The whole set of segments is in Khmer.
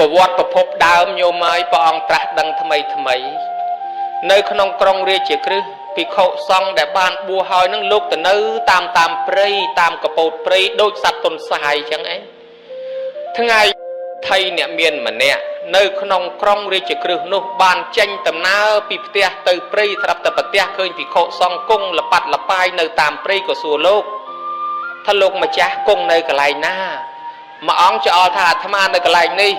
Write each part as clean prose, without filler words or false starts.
ប្រវត្តិប្រភពដើមញោមហើយព្រះអង្គត្រាស់ដឹងថ្មីនៅក្នុងក្រុងរាជាគ្រឹះភិក្ខុសង្ឃដែលបានបួសហើយនឹងលោកទៅនៅតាមព្រៃតាមកពតព្រៃដូចសត្វទុនសាយចឹងឯងថ្ងៃថៃអ្នកមានម្នាក់នៅក្នុងក្រុងរាជគ្រឹះនោះបានចេញដំណើរពីផ្ទះទៅព្រៃត្រាប់តែប្រទះឃើញភិក្ខុសង្ឃគង់លប៉ាត់លប៉ាយនៅតាមព្រៃក៏សួរលោកថាលោកម្ចាស់គង់នៅកន្លែងណាមួយអង្គចោលថាអាត្មានៅកន្លែងនេះ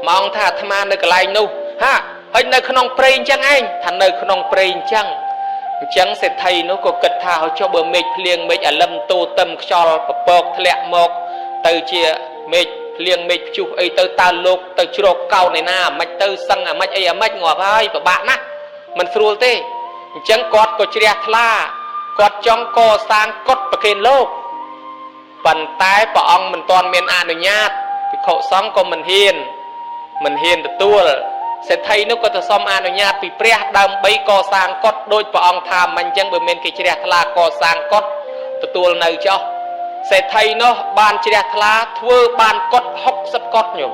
មួយអង្គថាអាត្មានៅកន្លែងនោះហាហើយនៅក្នុងព្រៃអញ្ចឹងឯងថានៅក្នុងព្រៃអញ្ចឹងសេដ្ឋីនោះក៏គិតថាឲ្យចុះបើមេឃភ្លៀងមេឃអាលឹមតូតឹមខ្យល់ពពកធ្លាក់មកទៅជាមេឃភ្លៀងមេឃព្យុះអីទៅតើលោកទៅជ្រកកោនឯណាអាម៉េចទៅសឹងអាម៉េចអីអាម៉េចងាប់ហើយពិបាកណាស់មិនស្រួលទេអញ្ចឹងគាត់ក៏ជ្រះថ្លាគាត់ចង់កសាងកុដិប្រគេនលោកប៉ុន្តែព្រះអង្គមិនទាន់មានអនុញ្ញាតភិក្ខុសង្ឃក៏មិនហ៊ានទទួលសេដ្ឋីនោះក៏ទៅសុំអនុញ្ញាតពីព្រះដើម្បីកសាងកុដិដោយព្រះអង្គថាមិនអញ្ចឹងបើមានគេជ្រះថ្លាកសាងកុដិទទួលនៅចុះសេដ្ឋីនោះបានជ្រះថ្លាធ្វើបានកុដិ60កុដិញោម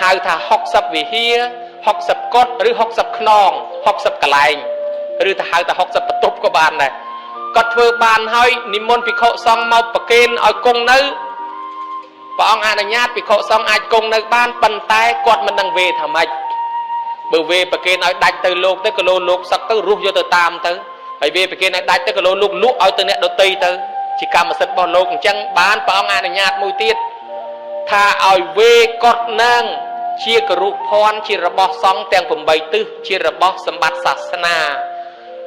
ហៅថា60វិហារ60កុដិឬ60ខ្នង60កន្លែងឬទៅហៅថា60បន្ទប់ក៏បានដែរគាត់ធ្វើបានហើយនិមន្តភិក្ខុសង្ឃមកប្រគេនឲ្យគង់នៅព្រះអង្គអនុញ្ញាតភិក្ខុសង្ឃអាចគង់នៅបានប៉ុន្តែគាត់មិនដឹងវេថាម៉េចបើវេប្រគេនឲ្យដាច់ទៅលោកទៅក៏លោកសឹកទៅរស់យកទៅតាមទៅហើយវេប្រគេនឲ្យដាច់ទៅក៏លោកលក់ឲ្យទៅអ្នកដទៃទៅជាកម្មសិទ្ធិរបស់លោកអញ្ចឹងបានព្រះអង្គអនុញ្ញាតមួយទៀតថាឲ្យវេកត់នឹងជាគរុភ័ណ្ឌជារបស់សង្ឃទាំង8ទិសជារបស់សម្បត្តិសាសនា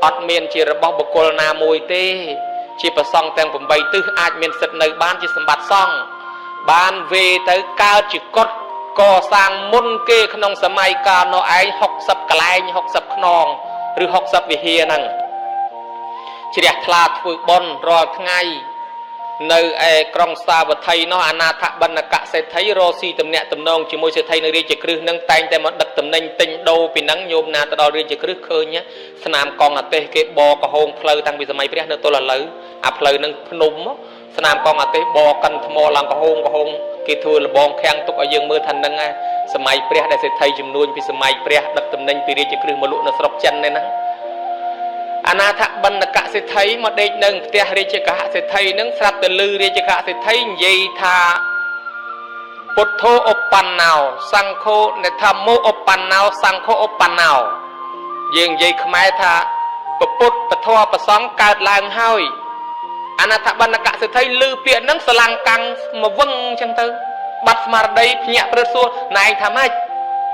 អត់មានជារបស់បុគ្គលណាមួយទេជាប្រសង់ទាំង8ទិសអាចមានសិទ្ធិនៅបានជាសម្បត្តិសង្ឃបានវេទៅកើតជាកុដិកសាងមុនគេក្នុងសម័យកាលនោះឯង60កន្លែង60ខ្នងឬ60វិហារហ្នឹងជ្រះថ្លាធ្វើបុណ្យរាល់ថ្ងៃនៅឯក្រុងសាវត្ថីនោះអនាថបណ្ឌកសេដ្ឋីរស់ស៊ីទំនាក់ទំនងជាមួយសេដ្ឋីនៅរាជក្រឹសនឹងតែងតែមកដឹកតំណែងទិញដូរពីហ្នឹងញោមណាទៅដល់រាជក្រឹសឃើញស្នាមកងអាទេសគេបកហូងផ្លូវតាំងពីសម័យព្រះនៅទល់ឥឡូវអាផ្លូវហ្នឹងភ្នំស្នាមកងអាទេសបកិនថ្មឡើងកហូងគេធ្វើលបងខាំងទុកឲ្យយើងមើលថាហ្នឹងសម័យព្រះដែលសេដ្ឋីចំនួនពីសម័យព្រះដឹកតំណែងពីរាជក្រឹសមកលក់នៅស្រុកចិននេះហ្នឹងអនាថបណ្ឌកសេដ្ឋីមកដេកនៅផ្ទះរាជកហសេដ្ឋីនឹងស្រាប់តែឮរាជកហសេដ្ឋីនិយាយថាពុទ្ធោឧបណ្ណោសង្ឃោនេធម្មោឧបណ្ណោសង្ឃោឧបណ្ណោយើងនិយាយខ្មែរថាពុទ្ធពធប្រសង្ឃកើតឡើងហើយអនាថបណ្ឌកសេដ្ឋីឮពាក្យហ្នឹងស្រឡាំងកាំងមកវឹងអញ្ចឹងទៅបាត់ស្មារតីភ្ញាក់ព្រឹកសួរណែឯងថាម៉េច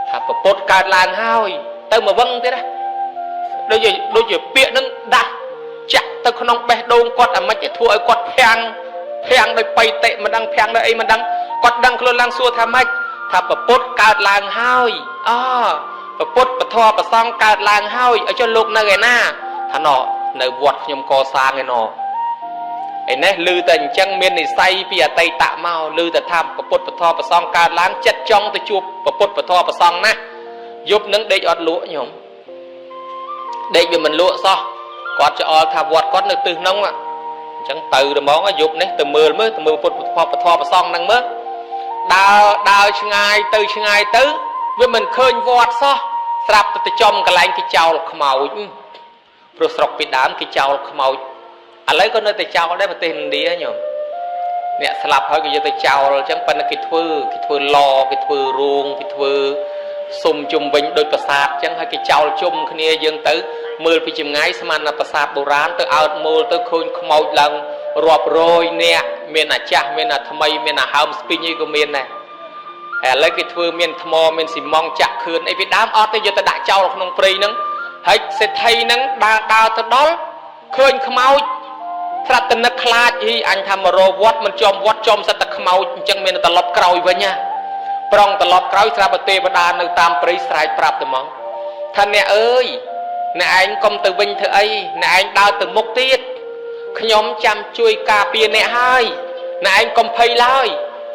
ថាពុទ្ធកើតឡើងហើយទៅមកវឹងទៀតណាដូចជាពាក្យនឹងដាស់ចាក់ទៅក្នុងបេះដូងគាត់អាម៉េចធ្វើឲ្យគាត់ភាំងដោយបៃតិមិនដឹងភាំងដោយអីមិនដឹងគាត់ដឹងខ្លួនឡើងសួរថាម៉េចថាពុទ្ធកើតឡើងហើយពុទ្ធពធប្រសង្ឃកើតឡើងហើយឲ្យចុះលោកនៅឯណាថាណនៅវត្តខ្ញុំកសាងឯណឯនេះឮតែអញ្ចឹងមាននិស័យពីអតីតមកឮតែថាពុទ្ធពធប្រសង្ឃកើតឡើងចិត្តចង់ទៅជួបពុទ្ធពធប្រសង្ឃណាយប់នឹងដេកអត់លក់ខ្ញុំដេកវាមិនលក់សោះគាត់ចោលថាវត្តគាត់នៅទិសហ្នឹងអញ្ចឹងទៅហ្មងយប់នេះទៅមើលពុទ្ធពធប្រសង្ឃហ្នឹងមើលដើរឆ្ងាយទៅវាមិនឃើញវត្តសោះស្រាប់ទៅចំកន្លែងគេចោលខ្មោចព្រោះស្រុកពីដើមគេចោលខ្មោចឥឡូវក៏នៅតែចោលដែរប្រទេសឥណ្ឌាញោមអ្នកស្លាប់ហើយក៏យកទៅចោលអញ្ចឹងប៉ុន្តែគេធ្វើឡគេធ្វើរោងគេធ្វើសុំជុំវិញដោយប្រាសាទអញ្ចឹងហើយគេចោលជុំគ្នាយើងទៅមើលពីចម្ងាយស្មានតែប្រាសាទបុរាណទៅអើតមើលទៅឃើញខ្មោចឡើងរាប់រយនាក់មានអាចាស់មានអាថ្មីមានអាហើមស្ពីញអីក៏មានដែរហើយឥឡូវគេធ្វើមានថ្មមានស៊ីម៉ង់ចាក់ខឿនអីពីដើមអត់ទេយកទៅដាក់ចោលក្នុងព្រៃហ្នឹងហើយសេដ្ឋីហ្នឹងដើរទៅដល់ឃើញខ្មោចស្រាប់តែនឹកខ្លាចអញថាមករវត្តមិនចំវត្តចំសិតតែខ្មោចអញ្ចឹងមានតែត្រឡប់ក្រោយវិញណាប្រងត្រឡប់ក្រោយស្រាប់តែទេវតានៅតាមព្រៃស្រែកប្រាប់ទៅមកថាអ្នកអើយអ្នកឯងកុំទៅវិញធ្វើអីអ្នកឯងដើរទៅមុខទៀតខ្ញុំចាំជួយការពារអ្នកហើយអ្នកឯងកុំភ័យឡើយ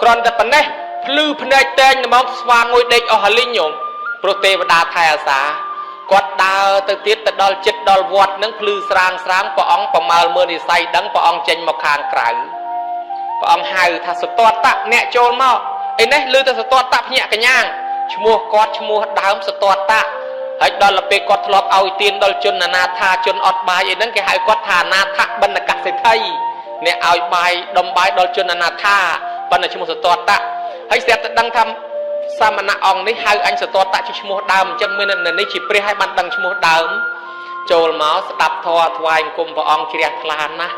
គ្រាន់តែប៉ុណ្ណេះភ្លឺភ្នែកតែងហ្មងស្វាមួយដេកអស់ហលីងញោមព្រោះទេវតាថែអាសាគាត់ដើរទៅទៀតទៅដល់ចិត្តដល់វត្តនឹងភ្លឺស្រាងព្រះអង្គប្រមាលមើលនិស័យដឹងព្រះអង្គចេញមកខាងក្រៅព្រះអង្គហៅថាសតតៈអ្នកចូលមក ឯនេះលឺតែសតតតាភ្ញាក់កញ្ញាឈ្មោះគាត់ឈ្មោះដើមសតតតាហើយដល់ពេលគាត់ធ្លាប់ឲ្យទានដល់ជនអនាថាជនអត់បាយអីហ្នឹងគេហៅគាត់ថាអនាថបណ្ឌកសិទ្ធិអ្នកឲ្យបាយដុំបាយដល់ជនអនាថាបណ្ឌឈ្មោះសតតតាហើយស្រាប់តែដឹងថាសាមណអង្គនេះហៅអញសតតតាជាឈ្មោះដើមអញ្ចឹងមាននេះជាព្រះឲ្យបានដឹងឈ្មោះដើមចូលមកស្ដាប់ធម៌ថ្វាយអង្គមព្រះអង្គជ្រះថ្លាណាស់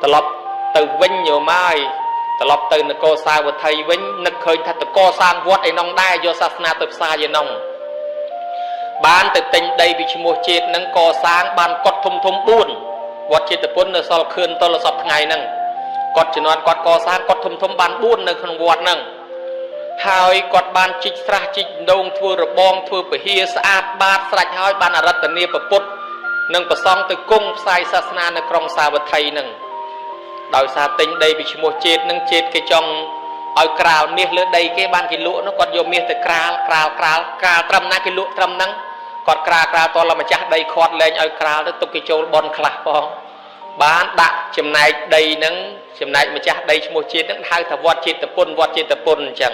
ត្រឡប់ទៅវិញញោមហើយត្រឡប់ទៅនគរសាវត្ថីវិញនឹកឃើញថាតកសាងវត្តឯនោះដែរយកសាសនាទៅផ្សាយឯនោះបានទៅទិញដីពីឈ្មោះជាតិនឹងកសាងបានកត់ធំ4វត្តចេតពុននៅសល់ខឿនតលសពថ្ងៃហ្នឹងគាត់ជំនាន់គាត់កសាងគាត់ធំបាន4នៅក្នុងវត្តហ្នឹងហើយគាត់បានជីកស្រះជីកដងធ្វើរបងធ្វើពហិស្អាតបាតស្រេចហើយបានអរតនីពុទ្ធនិងប្រសង់ទៅគង់ផ្សាយសាសនានៅក្រុងសាវត្ថីហ្នឹងដោយសារទិញដីពីឈ្មោះជាតិនឹងជាតិគេចង់ឲ្យក្រាលមាសលើដីគេបានគេលក់នោះគាត់យកមាសទៅក្រាលត្រឹមណាគេលក់ត្រឹមហ្នឹងគាត់ក្រាលតលម្ចាស់ដីខាត់លែងឲ្យក្រាលទៅទុកគេចូលបនខ្លះផងបានដាក់ចំណែកដីហ្នឹងចំណែកម្ចាស់ដីឈ្មោះជាតិហ្នឹងហៅថាវត្តចេតពុនអញ្ចឹង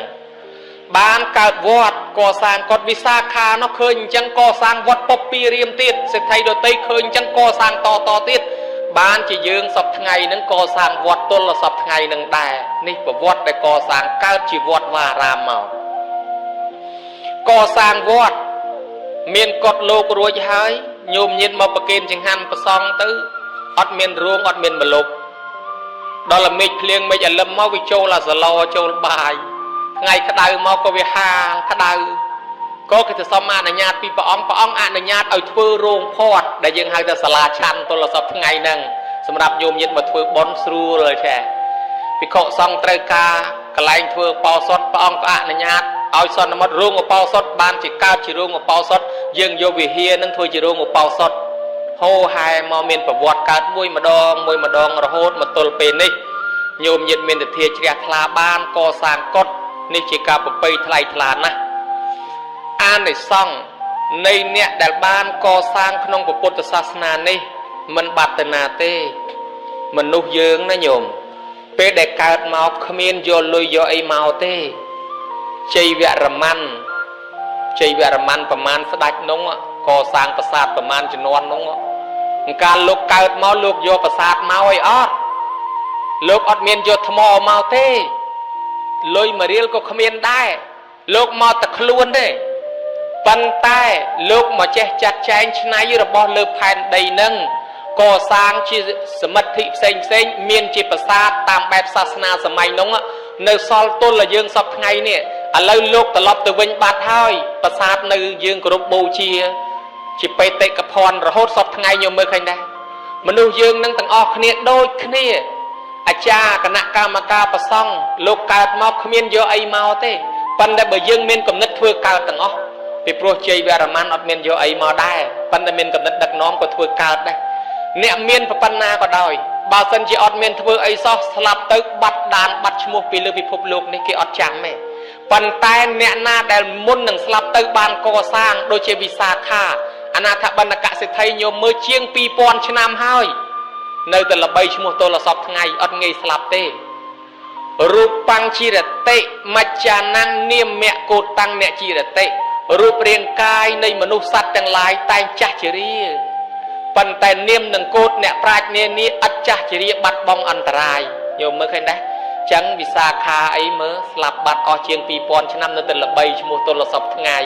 បានកើតវត្តកសាងគាត់វិសាខានោះឃើញអញ្ចឹងកសាងវត្តពពីរៀមទៀតសេដ្ឋីដតីឃើញអញ្ចឹងកសាងតទៀតបានជាយើងសពថ្ងៃហ្នឹងកសាងវត្តទល់សពថ្ងៃហ្នឹងដែរនេះប្រវត្តិដែលកសាងកើតជាវត្តវារាមមកកសាងវត្តមានកត់លោករួចហើយញោមញាតមកប្រគេនចង្ហាន់ប្រសង់ទៅអត់មានរួងអត់មានមលុបដល់ល្មិចភ្លៀងមិចអលឹមមកវាចូលអាសឡោចូលបាយថ្ងៃក្តៅមកក៏វាហាក្តៅក៏គេទៅសុំអនុញ្ញាតពីព្រះអង្គអនុញ្ញាតឲ្យធ្វើរោងផាត់ដែលយើងហៅថាសាលាឆាន់ទល់សពថ្ងៃហ្នឹងសម្រាប់ញោមញាតមកធ្វើបុណ្យស្រួលទេភិក្ខុសង្ឃត្រូវការកន្លែងធ្វើឧបោសថព្រះអង្គក៏អនុញ្ញាតឲ្យសន្មតរោងឧបោសថបានជាកើតជារោងឧបោសថយើងយកវិហារនឹងធ្វើជារោងឧបោសថហូហែមកមានប្រវត្តិកើតមួយម្ដងរហូតមកទល់ពេលនេះញោមញាតមានទធាជ្រះថ្លាបានកសាងកុដិនេះជាការប្រពៃថ្លៃថ្លាណាស់អានិសង្ឃនៃអ្នកដែលបានកសាងក្នុងពុទ្ធសាសនានេះមិនបាត់ទៅណាទេមនុស្សយើងណាញោមពេលដែលកើតមកគ្មានយកលុយយកអីមកទេជ័យវរ្ម័នប្រមាណស្ដេចនោះកសាងប្រាសាទប្រមាណជំនាន់នោះកាលលោកកើតមកលោកយកប្រាសាទមកអីអត់លោកអត់មានយកថ្មមកទេលុយមួយរៀលក៏គ្មានដែរលោកមកតែខ្លួនទេប៉ុន្តែលោកមកចេះចាត់ចែងឆ្នៃរបស់លើផែនដីនឹងកសាងជាសមិទ្ធិផ្សេងមានជាប្រាសាទតាមបែបសាសនាសម័យនោះនៅសល់ទល់ឲ្យយើងសពថ្ងៃនេះឥឡូវលោកត្រឡប់ទៅវិញបាត់ហើយប្រាសាទនៅយើងគោរពបូជាបេតិកភណ្ឌរហូតសពថ្ងៃញោមមើលឃើញដែរមនុស្សយើងនឹងទាំងអស់គ្នាដូចគ្នាអាចារ្យគណៈកម្មការប្រសង់លោកកើតមកគ្មានយកអីមកទេប៉ុន្តែបើយើងមានគំនិតធ្វើកើតទាំងអស់ពីព្រោះជ័យវរ្ម័នអត់មានយកអីមកដែរប៉ុន្តែមានគំនិតដឹកនាំក៏ធ្វើកើតដែរអ្នកមានប្របណ្ណាក៏ដោយបើសិនជាអត់មានធ្វើអីសោះស្លាប់ទៅបាត់ដានបាត់ឈ្មោះពីលើពិភពលោកនេះគេអត់ចាំទេប៉ុន្តែអ្នកណាដែលមុននឹងស្លាប់ទៅបានកសាងដូចជាវិសាខាអនាថបណ្ឌកសិទ្ធិញោមមើលជាង 2000 ឆ្នាំហើយនៅតែល្បីឈ្មោះទល់សពថ្ងៃអត់ងាយស្លាប់ទេរូបបង្ជីរតិមច្ចានੰនាមៈកោតតាំងអ្នកជីរតិរូបរាងកាយនៃមនុស្សសត្វទាំងឡាយតែងចាស់ជរាប៉ុន្តែនាមនិងកោតអ្នកប្រាជ្ញនានាឥតចាស់ជរាបាត់បង់អន្តរាយញោមមើលឃើញដែរចឹងវិសាខាអីមើលស្លាប់បាត់អស់ជាង 2000 ឆ្នាំនៅតែល្បីឈ្មោះទល់សពថ្ងៃ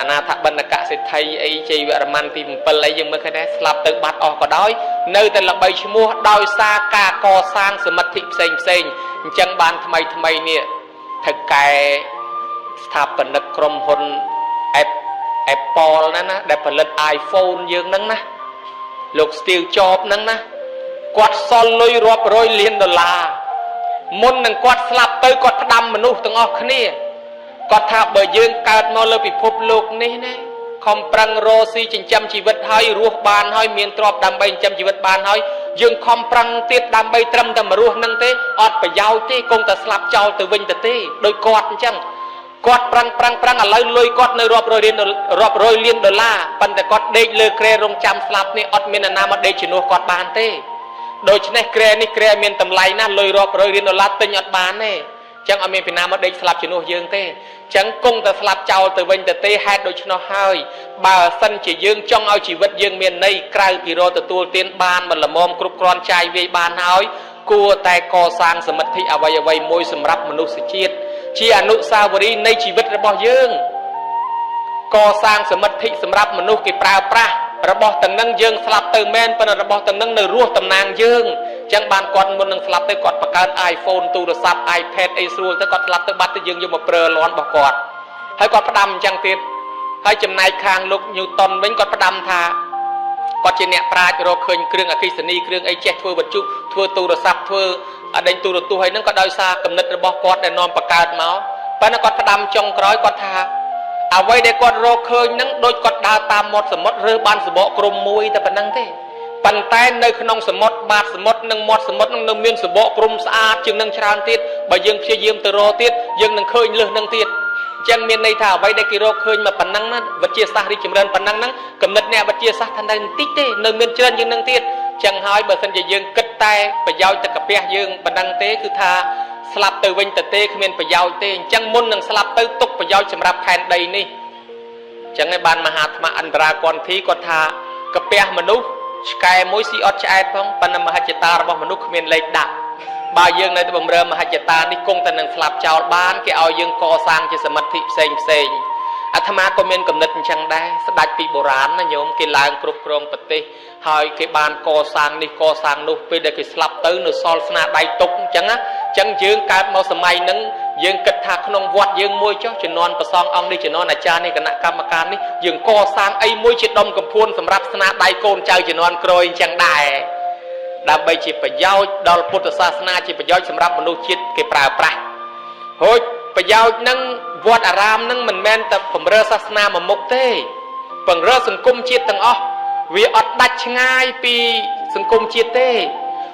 អនាថបណ្ឌកសិទ្ធិអីជ័យវរ្ម័នទី7អីយើងមើលឃើញដែរស្លាប់ទៅបាត់អស់ក៏ដោយនៅតែល្បីឈ្មោះដោយសារការកសាងសមិទ្ធិផ្សេងអញ្ចឹងបានថ្មីនេះថៅកែស្ថាបនិកក្រុមហ៊ុន Apple ណាដែលផលិត iPhone យើងហ្នឹងណាលោក Steve Jobs ហ្នឹងណាគាត់សល់លុយរាប់រយលានដុល្លារមុននឹងគាត់ស្លាប់ទៅគាត់ផ្ដាំមនុស្សទាំងអស់គ្នាគាត់ថាបើយើងកើតមកលើពិភពលោកនេះណាខំប្រឹងរកស៊ីចិញ្ចឹមជីវិតហើយរស់បានហើយមានទ្រព្យដើម្បីចិញ្ចឹមជីវិតបានហើយយើងខំប្រឹងទៀតដើម្បីត្រឹមតែមករស់នឹងទេអត់ប្រយោជន៍ទេគង់តែស្លាប់ចោលទៅវិញទៅទេដោយគាត់អញ្ចឹងគាត់ប្រឹងឥឡូវលុយគាត់នៅរាប់រយលានដុល្លារប៉ុន្តែគាត់ដេកលើគ្រែរងចាំស្លាប់នេះអត់មានអ្នកណាមកដេកជំនួសគាត់បានទេដូច្នេះគ្រែនេះគ្រែមានតម្លៃណាស់លុយរាប់រយលានដុល្លារទិញអត់បានទេ chẳng ở miền Việt Nam ở đây slap chỉ nuôi dương thế chẳng cung ta slap chào từ bên từ tây hai đôi chân nó hơi bà sân chỉ dương trong ao chỉ vật dương miền này cài piro từ tua tiên ban mà là mom cướp con trai về ban hỏi cua tay co sang sầm mất thị ở vay môi sầm rắp mà nụ sự chiết chi à nụ sao vừa đi nay chỉ vật là bao dương co sang sầm mất thị sầm rắp mà nụ kịp prao praระบอบตั้งนั่งยืงสลับเติมแมนเป็นระบอบตั้งนั่งในรั้วตำนางยืงจังบานกอดมันนั่งสลับเติมกอดประกาศไอโฟนตู้โทรศัพท์ไอแพดไอซูแต่กอดสลับเติมบัตรยืงอยู่มาเปรย์ร้อนบอกกอดให้กอดประดำจังติดให้จำนายคางลุกนิวตันเว้นกอดประดำทากอดเจเนปลาจะรอเคยเครื่องอะคริสนีเครื่องไอเจ็ดทัวร์บรรจุทัวร์ตู้โทรศัพท์ทัวร์อะไรตู้รถตู้ให้นั่งก็ได้ซากำเนิดระบอบกอดแต่นอนประกาศเมาส์ปนกอดประดำจงกร้อยกอดทาเอาไว้ได้กอดรอเคยนั่งโดยกอดดาวตามหมดสมดเรือบานสมบกรมมวยแต่ปนังเต้ปันแต่ในขนมสมดบาดสมดนั่งหมดสมดนั่งเมียนสมบกรมสะอาดจึงนั่งชราติดใบยังเชียยืมตรอติดยังนั่งเคยเลือกนั่งติดจังเมียนในท่าไว้ได้กิโลเคยมาปนังนั้นวัดเจียสาริจมเริญปนังนั้นกำเนิดเนี่ยวัดเจียสาทันใดติดเต้ในเมียนเชิญยังนั่งติดจังหายเบอร์สันจะยังกึศไตไปยาวตะกะเปียยังปนังเต้คือท่าสลับเตยวินตะเต้ขมิ้นไปยาวเต้จังมุนนั่งสลับเตยตกไปยาวสำหรับแผ่นใดนี่จังในบ้านมหาธรรมอันตรากรทีกอทากระเปียมนุษย์สกายมวยซีออดชายพ้องปนมหาจิตาระบบมนุษย์ขมิ้นเล็กดักบายังในตัวบำเรอมหาจิตานี่กงแต่หนังสลับชาวบ้านแกเอายังก่อสร้างจิตสมาธิเซงอาตมาก็เมียนกำเนิดจังได้สดัดปีโบราณนะโยมกินลางกรุบกรองปฏิหอยแกบ้านก่อสร้างนี่ก่อสร้างนู่นไปเด็กสลับตื้อหนูซอลสนาใบตุกจังนะจังยืงการมาสมัยนั้นยืงกระถางขนมวัดยืงมวยเจ้าจะนอนประซององนี่จะนอนอาจารย์นี่คณะกรรมการนี่ยืงก่อสร้างไอ้มวยจิตดมกับพูนสำหรับสนาใบโกนเจ้าจะนอนกรอยจังได้ดำใบจิตประโยชน์ดอลพุทธศาสนาจิตประโยชน์สำหรับมนุษย์จิตเก็บปลาปลาโหยประโยชน์นั่งวัดอารามนั่งมันแม่นแต่ผมเรือศาสนามามุกเต้ผมเรือสังคมจิตตั้งอ๋อวิอดดัชง่ายปีสังคมจิตเต้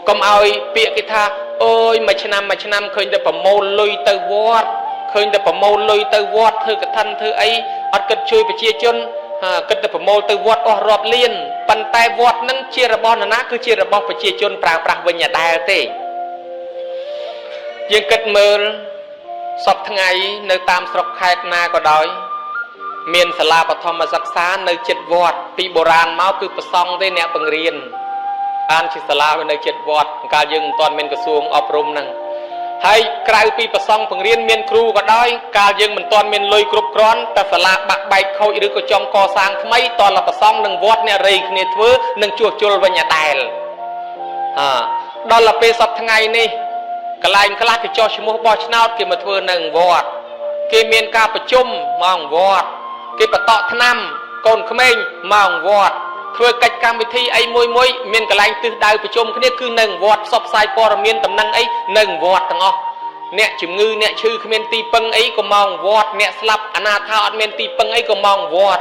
ก็เอาเปียกิธาโอ้ยมาชนำเคยแต่ประโมลลุยเตวอดเคยแต่ประโมลลุยเตวอดเธอกับท่านเธอไอ้อดกระช่วยไปเชียจนก็แต่ประโมลเตวอดอ๋อรอบเลียนปันไตวอดนั่งเชียระบอนนะคือเชียระบอนไปเชียจนปรางวิญญาณได้เต้ยังเกิดเมื่อสอบทั้งไงในตามสอบแขกนาก็ได้เมียนสลาปฐมศึกษาในเจ็ดวอดปีโบราณเมาคือประซองได้เนี่ยปังเรียนอ่านชิสลาในเจ็ดวอดการยังตอนเมียนกระทรวงอบรมนั่งให้กลายปีประซองปังเรียนเมียนครูก็ได้การยังมันตอนเมียนลอยกรุบกร้อนแต่สลาบักใบเขาหรือก็จอมก่อสร้างทำไมตอนเราประซองหนึ่งวอดเนี่ยเรียกเนี่ยเถื่อหนึ่งจั่วจุลวิญญาณได้ดอลลาร์เปสอบทั้งไงนี่กลายเป็นกลายเป็นจอชมูบอชนาดเกี่ยมาทัวหนึ่งวอดเกี่ยเมียนกาประชุมมองวอดเกี่ยประตอทนำกนขมิ้นมองวอดทัวกิจกรรมวิธีไอ้มวยเมียนกลายตื่นดาวประชุมนี้คือหนึ่งวอดซอบไซปอร์เมียนตำนังไอ้หนึ่งวอดทั้งอ๋อเนี่ยจุ่มงือเนี่ยชื่อขมิ้นตีปังไอ้ก็มองวอดเนี่ยสลับอนาถาอันเมียนตีปังไอ้ก็มองวอด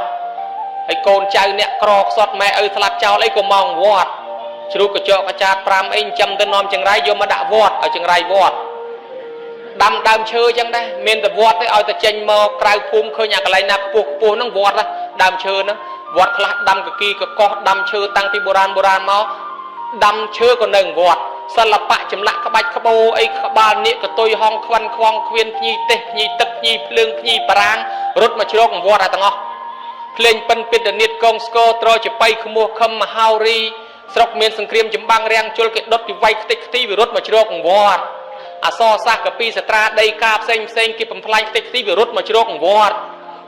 ไอ้โกนใจเนี่ยกรอกสอดแม่สลับเจ้าไอ้ก็มองวอดชรุกกระจกกระจาดปรามเองจำต้นนอมจังไรโยมมาด่าวอดเอาจังไรวอดดำเชื่อจังได้เมียนแต่วอดได้เอาแต่เจนมอกลายภูมิเคยอยากอะไรนักปูนั่งวอดละดำเชื่อนะวอดคลาดำกะกีกะกอดำเชื่อตั้งที่โบราณมาดำเชื่อคนหนึ่งวอดสลับปะจำละขบายขโบไอ้ขบานนี้ก็ตุยห้องควันควงเควียนพีเตะพีตึกพีเพลิงพีปรางรถมาชกวอดอะไรต่างอ๋อเพลงเป็นปิดเนิดกองสโกตรอจะไปขโมยคำมาฮาวรีสรกเมียนสังเครียมจำบังแรงจุลเกดดที่ไวคติกที่วิรถมาชกวอดอาซอซากกับปีสตราได้กาบเซ็งกิบพลายติดที่วิรุธมาชกวอด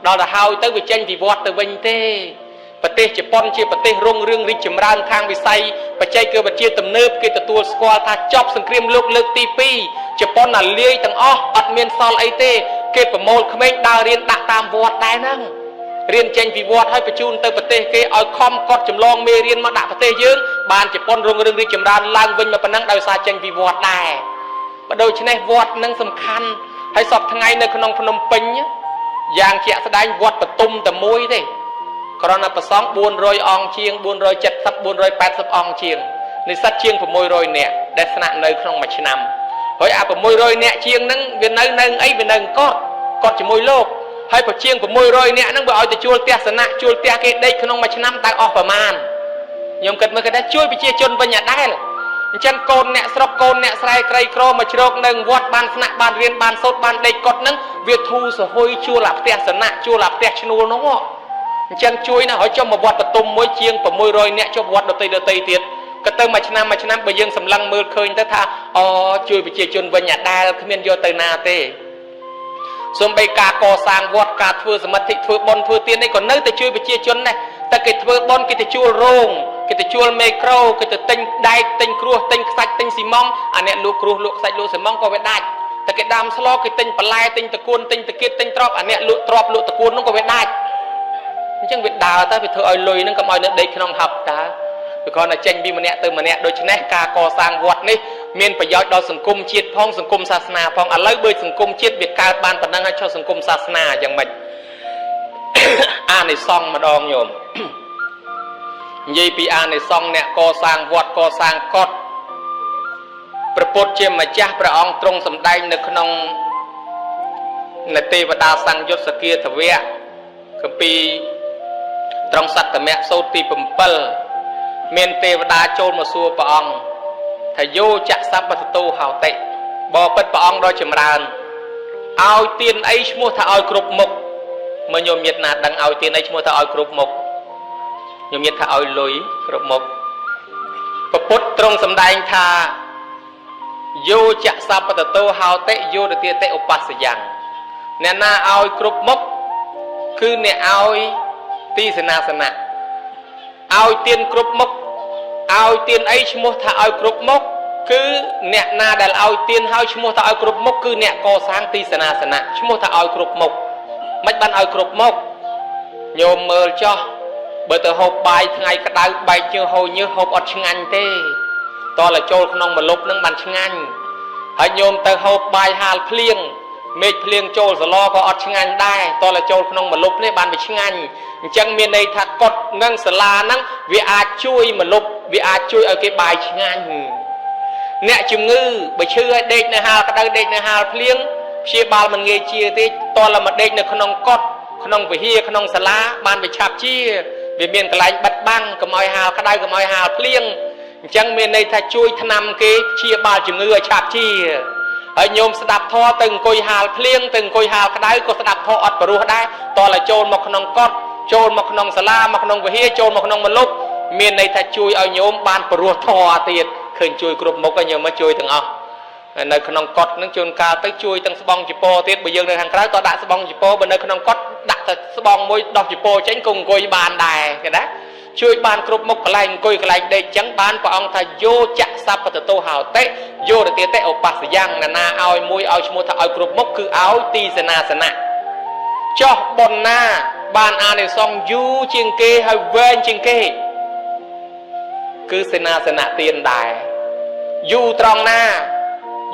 ดาวหาวเตวิเจนที่วอดเตวินเต้ประเทศญี่ปุ่นเชื่อประเทศรุ่งเรืองริจมรานทางวิสัยประเทศเกิดประเทศตำเนิบเกิดตัวสควอลท่าจอบสังเครียมลูกเลิกตีปีญี่ปุ่นน่ะเลี้ยตั้งอ๋ออัดเมียนซอลไอเต้เกิดประโมลขมิ้นดาวเรียนดักตามวอดได้นั่งเรียนเจนที่วอดให้ประจุนเตประเทศเกอคอมกอดจำลองเมเรียนมาดักประเทศยืงบานญี่ปุ่นรุ่งเรืองริจมรานลางวินมาปนังดาวซาเจนที่วอดได้โดยเฉพาะวอดนั่งสำคัญให้สอบทั้งไงในขนมพนมปิงอย่างเจ้าแสดงวอดประตุมแต่มวยดิกรณีประสองบุญรอยองเชียงบุญรอย70บุญรอย80องเชียงในสัตว์เชียงผมมวยรอยเนี่ยได้สนะในขนมมาชนำเฮ้ยผมมวยรอยเนี่ยเชียงนั่งเวียนนั่งไอ้เวียนนั่งกอดจะมวยโลกให้ผมเชียงผมมวยรอยเนี่ยนั่งไปเอาแต่จูลเตียสนะจูลเตียเกได้ขนมมาชนำตายออกประมาณยมเกิดมาก็ได้ช่วยไปเชียจนปัญญาได้ ចឹងកូនអ្នកស្រុកកូនអ្នកស្រែក្រីក្រមកជ្រកនៅវត្តបានស្នាក់បានរៀនបានសូត្របានដេកកត់ហ្នឹងវាធូរសហុយជួលអាផ្ទះសនៈជួលអាផ្ទះឈ្នួលហ្នឹងអញ្ចឹងជួយណាហើយចុះមកវត្តបទុមមួយជាង600នាក់ចុះវត្តដតីទៀតក៏ទៅមួយឆ្នាំបើយើងសម្លឹងមើលឃើញទៅថាអូជួយប្រជាជនវិញអាដែលគ្មានយកទៅណាទេសូម្បីការកសាងវត្តការធ្វើសមិទ្ធិធ្វើបុណ្យធ្វើទាននេះក៏នៅតែជួយប្រជាជនដែរតែគេធ្វើបុណ្យគេទៅជួលរោងគេទៅជួលមេក្រូគេទៅទិញដែកទិញគ្រួសទិញខ្សាច់ទិញស៊ីម៉ងអាអ្នកលក់គ្រួសលក់ខ្សាច់លក់ស៊ីម៉ងក៏វាដាច់តែគេដាំស្លគេទិញបន្លែទិញតកួនទិញតកៀតទិញទ្រព្យអាអ្នកលក់ទ្រព្យលក់តកួននោះក៏វាដាច់អញ្ចឹងវាដើរទៅវាធ្វើឲ្យលុយហ្នឹងកុំឲ្យនៅដេកក្នុងហັບតើវាគ្រាន់តែចេញពីម្នាក់ទៅម្នាក់ដូច្នេះការកសាងវត្តនេះមានប្រយោជន៍ដល់សង្គមជាតិផងសង្គមសាសនាផងឥឡូវបើសង្គមជាតិវាកើតបានប៉ុណ្ណឹងហើយចុះសង្គមសាសនាយ៉ាងម៉េចអានិសង្សម្ដងញោមនិយាយពីអានិសង្សអ្នកកសាងវត្តកសាងកុដិព្រះពុទ្ធជាម្ចាស់ព្រះអង្គទ្រង់សម្ដែងនៅក្នុងនៅទេវតាសង្យុតសគាធវៈគម្ពីរត្រង់សត្តមៈសូត្រទី7មានទេវតាចូលមកសួរព្រះអង្គថាយោចៈសัพពតតោហោតិបបិទ្ធព្រះអង្គដ៏ចម្រើនឲ្យទានអីឈ្មោះថាឲ្យគ្រប់មុខមើលញោមញាតណាដឹងឲ្យទានអីឈ្មោះថាឲ្យគ្រប់មុខញោមញាតថាឲ្យលុយគ្រប់មុខព្រះពុទ្ធទ្រង់សម្ដែងថាយោចៈសัพពតតោហោតិយោទទាតិឧបស្សយ៉ាងអ្នកណាឲ្យគ្រប់មុខគឺអ្នកឲ្យទីសេនាសនៈឲ្យទានគ្រប់មុខឲ្យទានអីឈ្មោះថាឲ្យគ្រប់មុខគឺអ្នកណាដែលឲ្យទានហើយឈ្មោះថាឲ្យគ្រប់មុខគឺអ្នកកសាងទីសេនាសនៈឈ្មោះថាឲ្យគ្រប់មុខមិនបានឲ្យគ្រប់មុខញោមមើលចោះបើទៅហូបបាយថ្ងៃក្តៅបែកជើងហូរញើសហូបអត់ឆ្ងាញ់ទេតើចូលក្នុងម្លប់នឹងបានឆ្ងាញ់ហើយញោមទៅហូបបាយហាលភ្លៀងមេឃភ្លៀងចូលសឡក៏អត់ឆ្ងាញ់ដែរតើចូលក្នុងម្លប់នេះបានវាឆ្ងាញ់អញ្ចឹងមានន័យថាកុដិនិងសាលាហ្នឹងវាអាចជួយម្លប់វាអាចជួយឲ្យគេបាយឆ្ងាញ់អ្នកជំងឺបើឈឺឲ្យដេកនៅហាលក្តៅដេកនៅហាលភ្លៀងព្យាបាលមិនងាយជាទេតើមកដេកនៅក្នុងកុដិក្នុងវិហារក្នុងសាលាបានវាឆាប់ជាវាមានកន្លែងបិទបាំងកុំឲ្យហាលក្តៅកុំឲ្យហាលភ្លៀងអញ្ចឹងមានន័យថាជួយថ្នាំគេព្យាបាលជំងឺឲ្យឆាប់ជាហើយញោមស្ដាប់ធម៌ទៅអង្គុយហាលភ្លៀងទៅអង្គុយហាលក្តៅក៏ស្ដាប់ធម៌អត់ព្រោះដែរតើចូលមកក្នុងកុដិចូលមកក្នុងសាលាមកក្នុងវិហារចូលមកក្នុងម្លប់មានន័យថាជួយឲ្យញោមបានព្រោះធម៌ទៀតឃើញជួយគ្រប់មុខហើយញោមមកជួយទាំងអស់នៅក្នុងកុដិនឹងជួនកាលទៅជួយទាំងស្បង់ចពោទៀតបើយើងនៅខាងក្រៅតដាក់ស្បង់ចពោបើនៅក្នុងកុដិដាក់តែស្បង់មួយដោះចពោចេញក៏អង្គុយបានដែរគេណាជួយបានគ្រប់មុខកន្លែងអង្គុយកន្លែងដេកចឹងបានព្រះអង្គថាយោចៈសัพពតតោហោតិយោទទាតិឧបស្សយ៉ាងណាឲ្យមួយឲ្យឈ្មោះថាឲ្យគ្រប់មុខគឺឲ្យទីសេនាសនៈចោះបុណ្យណាបានអានិសង្សយូរជាងគេហើយវែងជាងគេគឺសេនាសនៈទានដែរយូរត្រង់ណា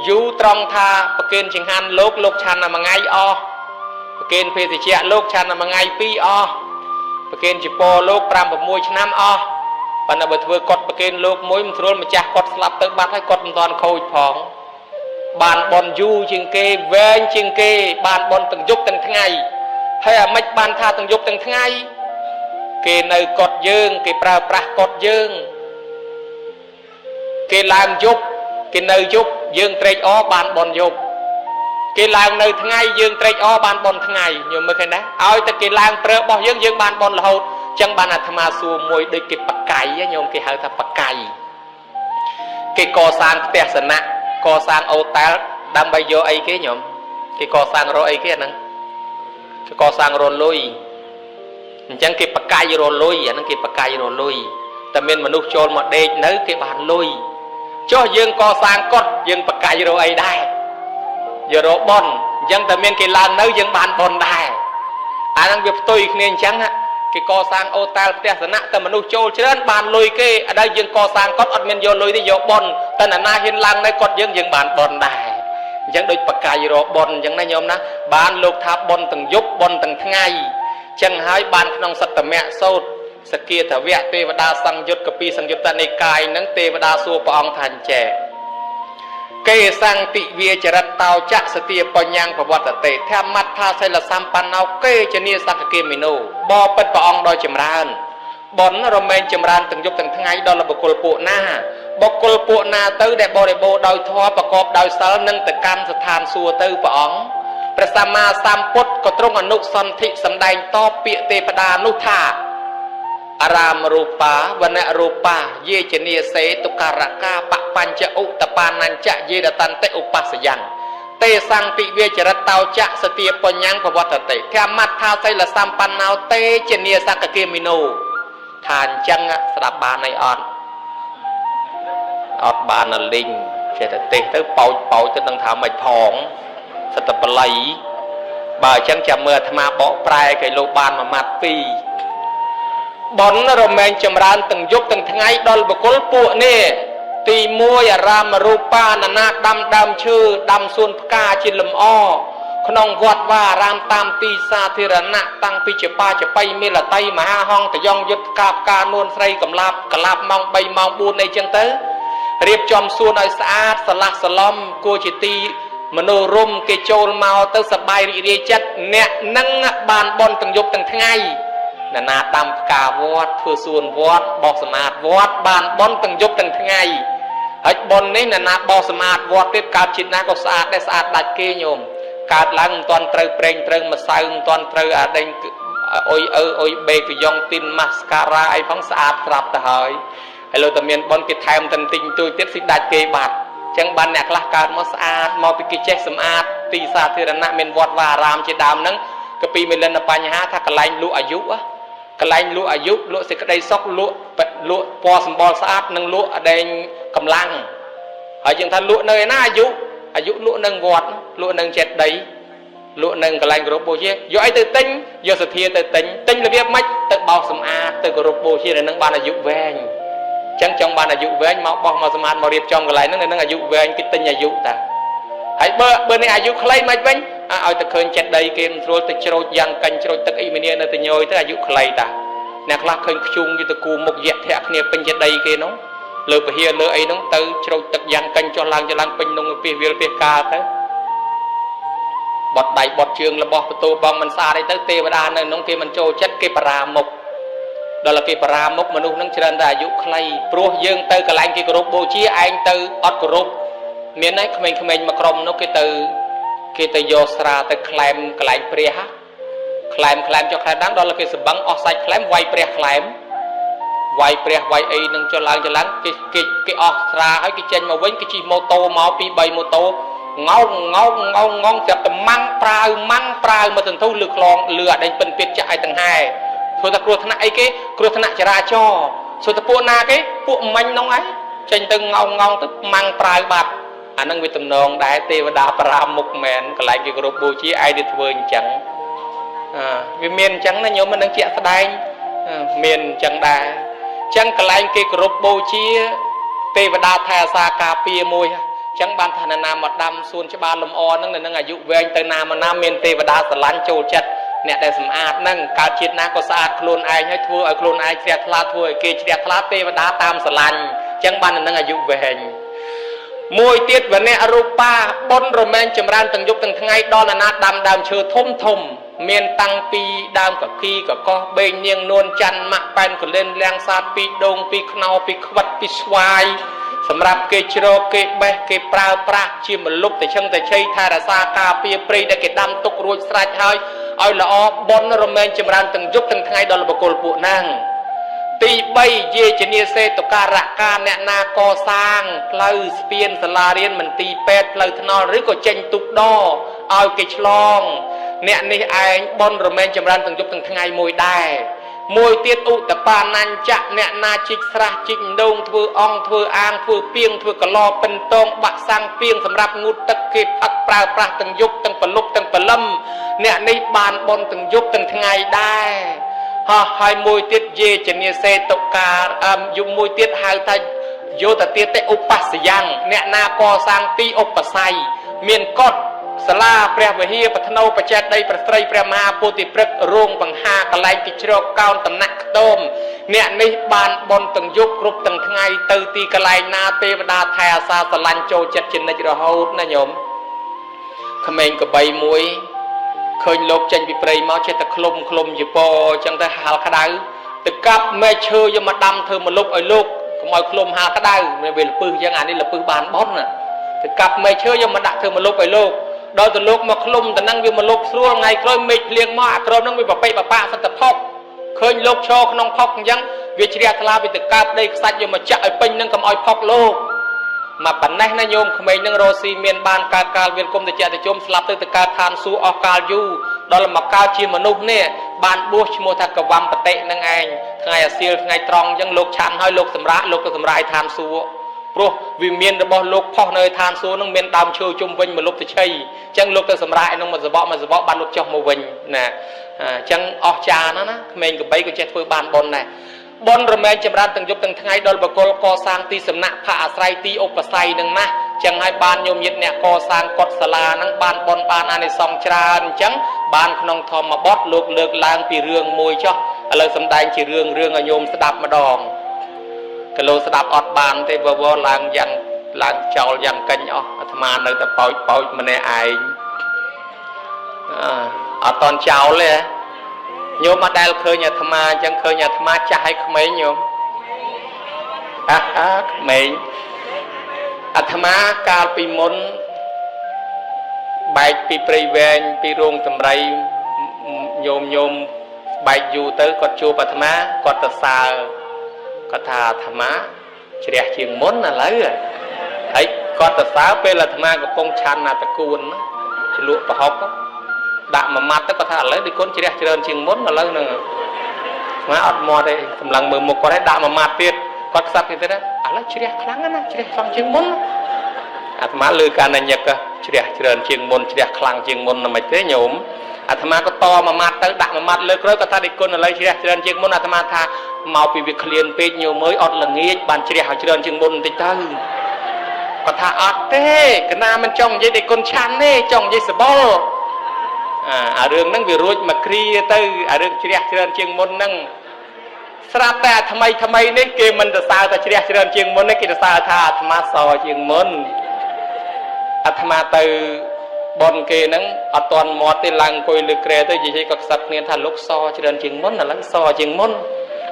យូរត្រង់ថាប្រគេនចង្ហាន់លោកឆាន់តែមួយថ្ងៃអស់ប្រគេនភេសជ្ជៈលោកឆាន់តែមួយថ្ងៃ2អស់ប្រគេនចពោលោក5 6ឆ្នាំអស់ប៉ុន្តែបើធ្វើកុដិប្រគេនលោកមួយមិនស្រួលម្ចាស់កុដិស្លាប់ទៅបាត់ហើយកុដិមិនតាន់ខូចផងបានបនយូរជាងគេវែងជាងគេបានបនទាំងយប់ទាំងថ្ងៃហើយអាម៉េចបានថាទាំងយប់ទាំងថ្ងៃគេនៅកុដិយើងគេប្រើប្រាស់កុដិយើងគេឡើងយប់គេនៅយប់យើងត្រេកអរបានបនយប់គេឡើងនៅថ្ងៃយើងត្រេកអរបានបនថ្ងៃញោមមើលឃើញណាឲ្យតែគេឡើងប្រើរបស់យើងបានបនរហូតចឹងបានអាត្មាសួរមួយដូចគេបកាយញោមគេហៅថាបកាយគេកសាងផ្ទះសនៈកសាងអូតែលដើម្បីយកអីគេញោមគេកសាងរកអីគេអាហ្នឹងគេកសាងរលុយអញ្ចឹងគេបកាយរលុយអាហ្នឹងគេបកាយរលុយតែមានមនុស្សចូលមកដេកនៅគេបានលុយចុះយើងកសាងកុដិយើងបកាយរកអីដែរយករកបនអញ្ចឹងតែមានគេឡើងនៅយើងបានបនដែរអាហ្នឹងវាផ្ទុយគ្នាអញ្ចឹងគេកសាងអូតែលផ្ទះសនៈតែមនុស្សចូលច្រើនបានលុយគេអត់ដែលយើងកសាងកុដិអត់មានយកលុយទេយកបនតែណាហ៊ានឡើងនៅកុដិយើងបានបនដែរអញ្ចឹងដូចបកាយរកបនអញ្ចឹងណាញោមណាបានលោកថាបនទាំងយប់បនទាំងថ្ងៃអញ្ចឹងហើយបានក្នុងសត្តមៈសូត្រសគាធវៈទេវតាសង្យុត្តកពីសង្យុត្តនិកាយនឹងទេវតាសួរព្រះអង្គថាអញ្ចេះកេសង្តិវាចរិតតោចៈសទាបញ្ញប្រវត្តិតេធម្មត្ថាសិលសម្បណ្ណោកេជនីសក្កេមិណោបបិទ្ធព្រះអង្គដ៏ចម្រើន บอนรมจำรานตั้งยุบตั้งไงดอลบกลปูนาบกลปูนาเตอร์ได้บริโภคโดยทอประกอบโดยสารนังตะการสถานสัวเตอร์ปองพระสัมมาสัมพุทธก็ตรงอนุสันติสำแดงต่อเปียเตปดานุธาอารามรูปาวันรูปาเยเจเนียเสตุการกาปะปัญจอุตปานัญจะเยดตันเตอุปัสยังเตสังปิเวจรตาวจะสติปัญญังปวัตเตแค่มัดท้าไซละสัมปันนาวเตเจเนียสักเกมิโนทานจังสลับบานในออดบานลิงเจตเตเตเป่าจะต้องทำไม่พองสตปไหลบ่าจังจะเมื่อธรรมะเบาปลายไก่โลบานมามัดปีบอนรมจำรานตั้งยกตั้งไงดอลบกลปูนี่ตีมัวยรามรูปานาดำชื่อดำส่วนพกาจิลมอ้อขนองวัดว่ารามตามตีสาธิรณะตั้งปิจปาจะไปเมลไตมหาห้องแต่ยองยุดกาบการนวลใส่กำลาบมองใบมองบูนในจังเตอเรียบจอมส่วนไอสะอาดสลักสล้อมกูจิตีมโนรมเกโจลเมาเตอสบายรีจัดเนี่ยนั่งบานบอลตั้งยกตั้งไงนาตามกาวอดเพื่อส่วนวอดบอกสมาร์ทวอดบานบอลตั้งยกตั้งไงไอ้บอลนี้นาบอกสมาร์ทวอดเรียบการจิตนาก็สะอาดได้สะอาดดัดเกยโยมการล้างตอนเตยเปล่งเตยมาใส่ตอนเตยอะไรโอยเบกยองตินมาสการาไอ้ฟังสะอาดครับแต่เฮ้ยไอ้เราแต่เมียนบอลกิดแทมตันติงตัวเจ็ดสิดัดเกยบัดจังบันเนี่ยกลักการมาสะอาดมาไปกิจเจสมาร์ทตีสาธิรณะเมียนวอดวารามเจดามนั้นก็ปีเมลันปัญหาถ้ากระไลลุอายุอะกลายลุอายุลุสิกระไดซอกลุพอสมบูรณ์สะอาดนังลุอเดงกำลังหายยังทันลุเนยน่าอายุลุนังวอดลุนังเจ็ดใดลุนังกลายกรุบโบเชียย่อยเตติงย่อสเทียเตติงระเบียบมัดเตเบาสมอาเตกรุบโบเชียนังบานอายุแวงจังบานอายุแวงมาบอกมาสมาร์ทมาเรียบจองกลายนังอายุแวงกิติงอายุตาหายเบอร์ในอายุใครไม่เป็นเอาแต่เคยเจ็ดใดเกมโรยตะโจรยังกันโจรตะอีเมเนียนตะโยยตะอายุใครตานักลักเคยชุงอยู่ตะกูมุกเยะแทะเนี่ยเป็นเจ็ดใดเกน้องเลือไปเฮียเลือไอ้น้องเตอโจรตะยังกันโจรลังเป็นนงเปียเวลเปียกาเตบดใดบดเชืองระบอกประตูบองมันซาได้เตเทวดาเนี่ยน้องเกมันโจเจ็ดเกปรามกดอลเกปรามกมนุษย์นั่งเจริญแต่อายุใครปลุกยืงเตกลายกิกรุบโบชีไอเตอดกรุบเมียนไหนขมิ้นมากรมนกเกเตโยสราเตแคลมกลายเปรียแคลมจะแคลมดังดอลเกสบังออกใส่แคลมไวเปรียแคลมไวเปรียไวไอหนึ่งจะล้างเกออกสราให้เกเจนมาเว้นเกจีโมโตมาปีใบโมโตเงาจับแต่มั่งปลายมาถึงทุ่งเรือคลองเรือได้เป็นเปียจ่ายต่างหากส่วนตะกรัวธนาไอเกกรัวธนาจะราจ่อส่วนตะปูนาเกพวกมันน้องไอเจนตึงเงาตึกมั่งปลายบัดอันนั้นวิตำนองได้เทวดาปรามุกแมนก็ไหลกิกรุบบูชีไอเดทเวิร์นจังวิเมียนจังนั่นโยมมันนั่งเจี๊ยแสดงเมียนจังได้จังก็ไหลกิกรุบบูชีเทวดาไทยสากาเปียมวยจังบานธนานามาดำส่วนชบาลมอนั่งนั่งอายุเวงเตนามานาเมียนเทวดาสลันโจจัดเนี่ยได้สมอาดนั่งการจิตนาก็สะอาดโคลนไอให้ทั่วโคลนไอเสียทลาทั่วเกจเสียทลาเทวดาตามสลันจังบานนั่งอายุเวงมวยเตี้ยวันนี้อรูปาบนโรแมนจำรานตั้งยุคตั้งไงดอนนาดำเชือทมเมียนตั้งปีดำกับขี้กับก็เบงเนียงนวลจันมะแปนก็เล่นแรงซาปีดงปีขนาวปีขวัดปีสวายสำหรับเกจโรเกเบเกปราปราชิมลุกแต่ช่างแต่ใช้ทาราซากาเปียปรีได้เกดำตกรวดสลายหายเอาละบนโรแมนจำรานตั้งยุคตั้งไงดอนบกลปุนั่งตีใบเยจเนียเซตการะการเนนาก่อสร้างเพลย์สเปียนสลาเรียนมันตีเป็ดเพลย์ทนอหรือก็เจนตุกดอเอาเกชลองเนี่ยนี่ไอ้บอลโรแมนจำรันตั้งยุบตั้งไงมวยได้มวยเตี้ยอุตปานันจะเนี่ยนาจิกสระจิกดงทั่วอ่องทั่วอ่างทั่วเปียงทั่วกระลอเป็นตองบักสังเปียงสำหรับงูตะเก็บอักปลาตั้งยุบตั้งปลุกตั้งปลำเนี่ยในบานบอลตั้งยุบตั้งไงได้hai môi tiết dê chân như xe tộc cả dùng môi tiết hai thay vô ta tiết tại upasayang nè na co sang ti upasay miền cốt sala pre về hia bát nâu bát chét đây bát tray pre ma poti prek rong bằng ha cả lại kịch treo cao tầm nặng tôm nè này bàn bon từng dục group từng ngày từ ti cả lại na te đa thay sa salan châu chét chân này rồi hốt na nhom comment cái bay muốiเคยลบจันปีเปรย์มาเชตคลุมอยู่ปอจังแต่หาขดาย từ cặp mẹ chơi cho mà đâm thơ một lúc ở lúc mọi khሎም hà cái đau mẹ về lư giang anh đi là pư bàn bón nè từ cặp mẹ chơi cho mà đặt thơ một lúc ở lúc đôi từ lúc mà khሎም từ năng vì một lúc xưa ngày coi mệt liền mà rồi năng vì bà bạ sắp tập học khơi lúc cho non học chẳng vì chỉ ra thà vì từ cặp đây sạch cho mà chạy ở pin năng cầm oi học lô mà bản này na nhôm mình năng rosi miền ban ca viên công từ chạy từ chôm slap từ ca than su ở ca du đó là mặc cao chi mà nút nè ban buộc mua thà cả văm bát tệ năng anh ngày siêu ngày tròn chẳng lục chăn hay lục sầm rải than su pro vì miền đó bao lục phong nơi than su năng miền đam chơi chung vinh mà lục từ chơi chẳng lục từ sầm rải năng mà giờ bỏ ban lục trong màu vinh nè chẳng ở trà nó mình cứ bay cái chết với ban bon này bon rồi mình chậm rãi từng dục từng ngày đó là bà co sang ti sầm nạ phá say ti ốc say nâng na chẳng hai ban nhôm nhiệt nè co sang cọt sala nâng ban bon ban anh song tràn chẳng ban khung thom mà bót lục lược lang pi rương môi cho lời sầm đai chỉ rương ở nhôm đạp mà đòn cái lô đạp ọt ban thì vô lang chầu yang canh ọ tham ăn nơi tập bội mình này ai ở toàn chầuเลยnhôm mà đào khơi nhà tham ăn chẳng khơi nhà tham ăn chạy không mấy nhôm mấy tham ăn cao pi môn bài pi prey ven pi rong tầm rây nhôm bài dù tới cọt chua và tham ăn cọt tơ sa cọt thà tham ăn chỉ đẹp chiềng môn là lấy rồi thấy cọt tơ sa pe là tham ăn của công chan là tơ cuốn chỉ lụa và hốc đạm mà mặt có thể lấy đi con chỉ đẹp trơn chiềng môn là lấy nữa má ọt mò đây thầm lặng mờ một con đấy đạm mà mặt tiệt cọt sắt như thế đấy lấy chỉ đẹp kháng á chỉ đẹp kháng chiềng môn má lư can này nhật chỉ đẹp trơn chiềng môn chỉ đẹp kháng chiềng môn là mấy thế nhổm má có to mà mặt tới đạm mà mặt lơ có thể đi con là lấy chỉ đẹp trơn chiềng môn má tha màu bị việc liền pe nhiều mới ọt là nghe bàn chỉ đẹp trơn chiềng môn thì ta có thà ọt thế cái nào mình trồng dây để con chăn đấy trồng dây sờ bò rương năng vì ruột mà kia tới rương chỉ đẹp trơn chiềng môn năng sắp ta tham ai đấy kia mìnhจะsao ta chỉ đẹp trơn chiềng môn đấy kia sao tha tham ai so chiềng môn tham ai từ bon kia năng ở toàn mọt thì làng coi lực kề tới gì các sắp nên thành lúc so trơn chiềng môn là lăng so chiềng môn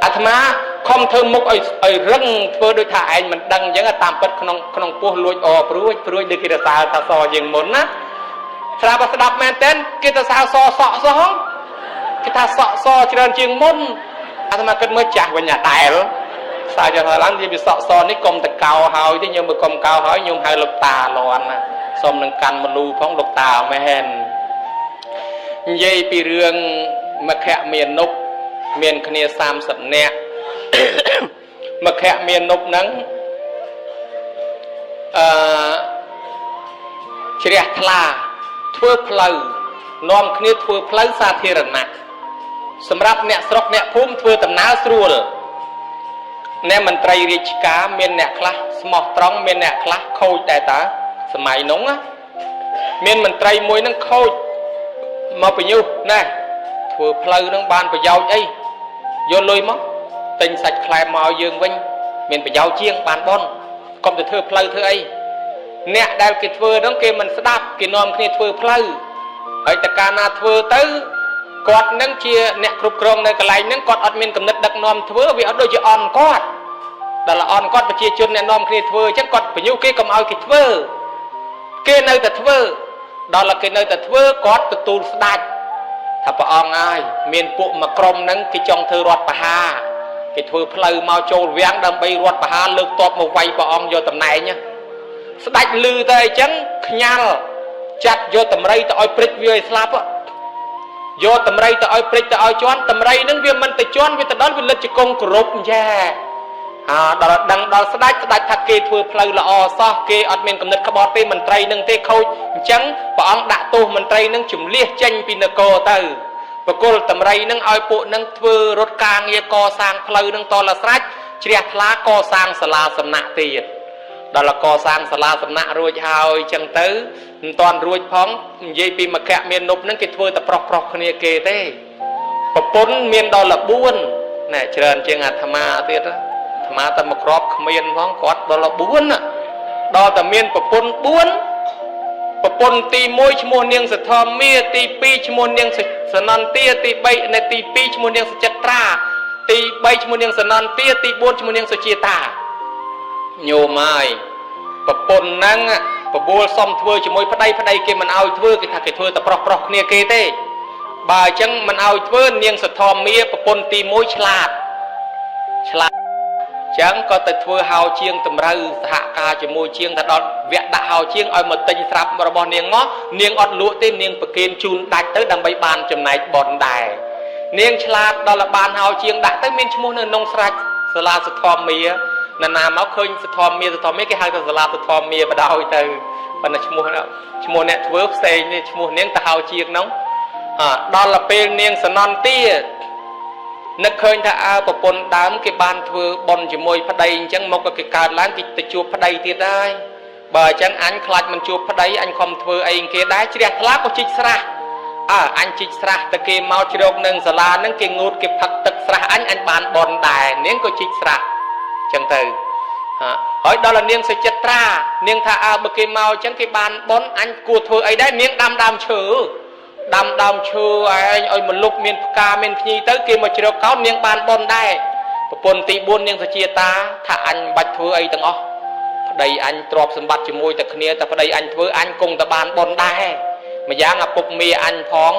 tham ai không thơm mốc ở răng phơi đôi thà anh mình đăng giống tạm bớt không buông lùi pruôi được kia sao ta so chiềng môn á sao mà đạp men tên kia ta sao so không kia ta so trơn chiềng môn mà cất mới chặt vào nhà tài đó sao cho thời lắm thì bị so ní công tật cao hỏi thế nhưng mà công cao hỏi nhung hai lục tà loạn nè xong nâng căn mà lưu phóng lục tà mẹ hèn dây pi rương mà khẽ miền nục miền kia sam sập nè mà khẽ miền nục nắng chỉ đẹp là thưa phơi nom kia thưa phơi xa thiên nèสำหรับเนี่ยสระเนี่ยพุ่มเพื่อตำน้าสรัวเนี่ยมันไตรริชกาเมียนเนี่ยคลาสมอตรองเมียนเนี่ยคลาโคยแต่ตาสมัยน้องอะเมียนมันไตรมวยนั่งโคยมาไปยูนี่ถือเพลย์นั่งบานไปยาวไอ้โยนลอยมั้งติงสัจคลายมาเอายืงวิ่งเมียนไปยาวเชียงบานบอลก็จะถือเพลย์ถือไอ้เนี่ยได้กิจเวอร์น้องเกมันสดับกินนอมขี้ถือเพลย์ไอ้แต่การนาถือตื้อกอดนั่งเชียเนี่ยกรุบกรองในกระไรนั่งกอดอัดมินกำเนิดดักนอมเถื่อวิอัดโดยจะอ่อนกอดแต่ละอ่อนกอดไปเชียจนเนี่ยนอมคลีเถื่อจังกอดไปยุเกกำเอาคิดเถื่อเกในแต่เถื่อดอลละเกในแต่เถื่อกอดประตูสดัดถ้าปะอองง่ายเมียนปุมากรมนั่งกิจองเธอรอดปะฮากิเถื่อเพลย์มาโจลเวียงดำไปรอดปะฮาเลิกตบมาไวปะอองโยตำไหนเนี่ยสดัดลือแต่จังขยันจัดโยตำไรแต่อ้อยปริศวิยสลับโยตำไรแต่อ้อยปริศแต่อ้อยจวนตำไรนั่งเวียมันแต่จวนวิตดอลวิลจกงกรุบแย่ดอลดังดอลสดัดทักเกย์ถือเพลย์ละอซอเกย์อัดเมนกำเนิดขบวนเตมันไตรนั่งเตเขาจังปะอองด่าตัวมันไตรนั่งจุ่มเลี้ยจังปีนโกเตอปะกุลตำไรนั่งอ้อยปุนั่งถือรถกลางเยกอสร้างเพลย์นั่งตอละสลัดเชียร์ทลากอสร้างสลาสำนักเตียดดอลกอสร้างสลาสำนักรวยหายจังเตอตอนรวยพ้องเยี่ปีมาแกะเมียนนบนั่งกิดเวอร์แต่ปลอกเนี่ยเกเต้ปะปนเมียนดอลละบ้วนเนี่ยเชิญเชียงอาธรรมาเตี้ยธรรมาแต่มาครอบเมียนพ้องกอดดอลละบ้วนน่ะดอลแต่เมียนปะปนบ้วนปะปนตีมวยชโมเนียงสะทอมเมียตีปีชโมเนียงสนันเตี้ยตีใบในตีปีชโมเนียงสจัตรา ទី3ឈ្មោះនាងសនន្ទាទី4ឈ្មោះនាងសុជាតាញោមហើយប្រពន្ធហ្នឹងបបួលសុំធ្វើជាមួយប្តីគេមិនឲ្យធ្វើគេថាគេធ្វើតែប្រុសគ្នាគេទេបើអញ្ចឹងមិនឲ្យធ្វើនាងសធម្មាប្រពន្ធទី1ឆ្លាតចឹងក៏ទៅធ្វើហៅជាងតម្រូវសហការជាមួយជាងថាដល់វគ្គដាក់ហៅជាងឲ្យមកទិញស្រាប់របស់នាងមកនាងអត់លក់ទេនាងប្រគេនជូនដាច់ទៅដើម្បីបានចំណែកបនដែរនាងឆ្លាតដល់បានហៅជាងដាក់ទៅមានឈ្មោះនៅក្នុងស្រាច់សាលាសធម្មាណាមកឃើញសធម្មាគេហៅថាសាលាសធម្មាបដោយទៅប៉ុន្តែឈ្មោះអ្នកធ្វើផ្សេងនេះឈ្មោះនាងទៅហៅជាងហ្នឹងដល់ពេលនាងសនន្ទានឹកឃើញថាប្រពន្ធដើមគេបានធ្វើបន់ជាមួយប្តីអញ្ចឹងមកក៏គេកើតឡើងគេទៅជួបប្តីទៀតហើយបើអញ្ចឹងអញខ្លាចមិនជួបប្តីអញខំធ្វើអីគេដែរជ្រះថ្លាក៏ជីកស្រះអញជីកស្រះទៅគេមកជ្រោកនឹងសាលានឹងគេងូតគេផឹកទឹកស្រះអញបានបន់ដែរនាងក៏ជីកស្រះអញ្ចឹងទៅហើយដល់នាងសុចិត្រានាងថាបើគេមកអញ្ចឹងគេបានបន់អញគួរធ្វើអីដែរនាងដាំដើមឈើឯងឲ្យមលុបមានផ្កាមានភ្ញីទៅគេមកជ្រកកោននាងបានបនដែរប្រពន្ធទី4នាងសុជាតាថាអញមិនបាច់ធ្វើអីទាំងអស់ប្តីអញទ្រព្យសម្បត្តិជាមួយតែគ្នាតែប្តីអញធ្វើអញគង់តែបានបនដែរម្យ៉ាងឪពុកមីអញផង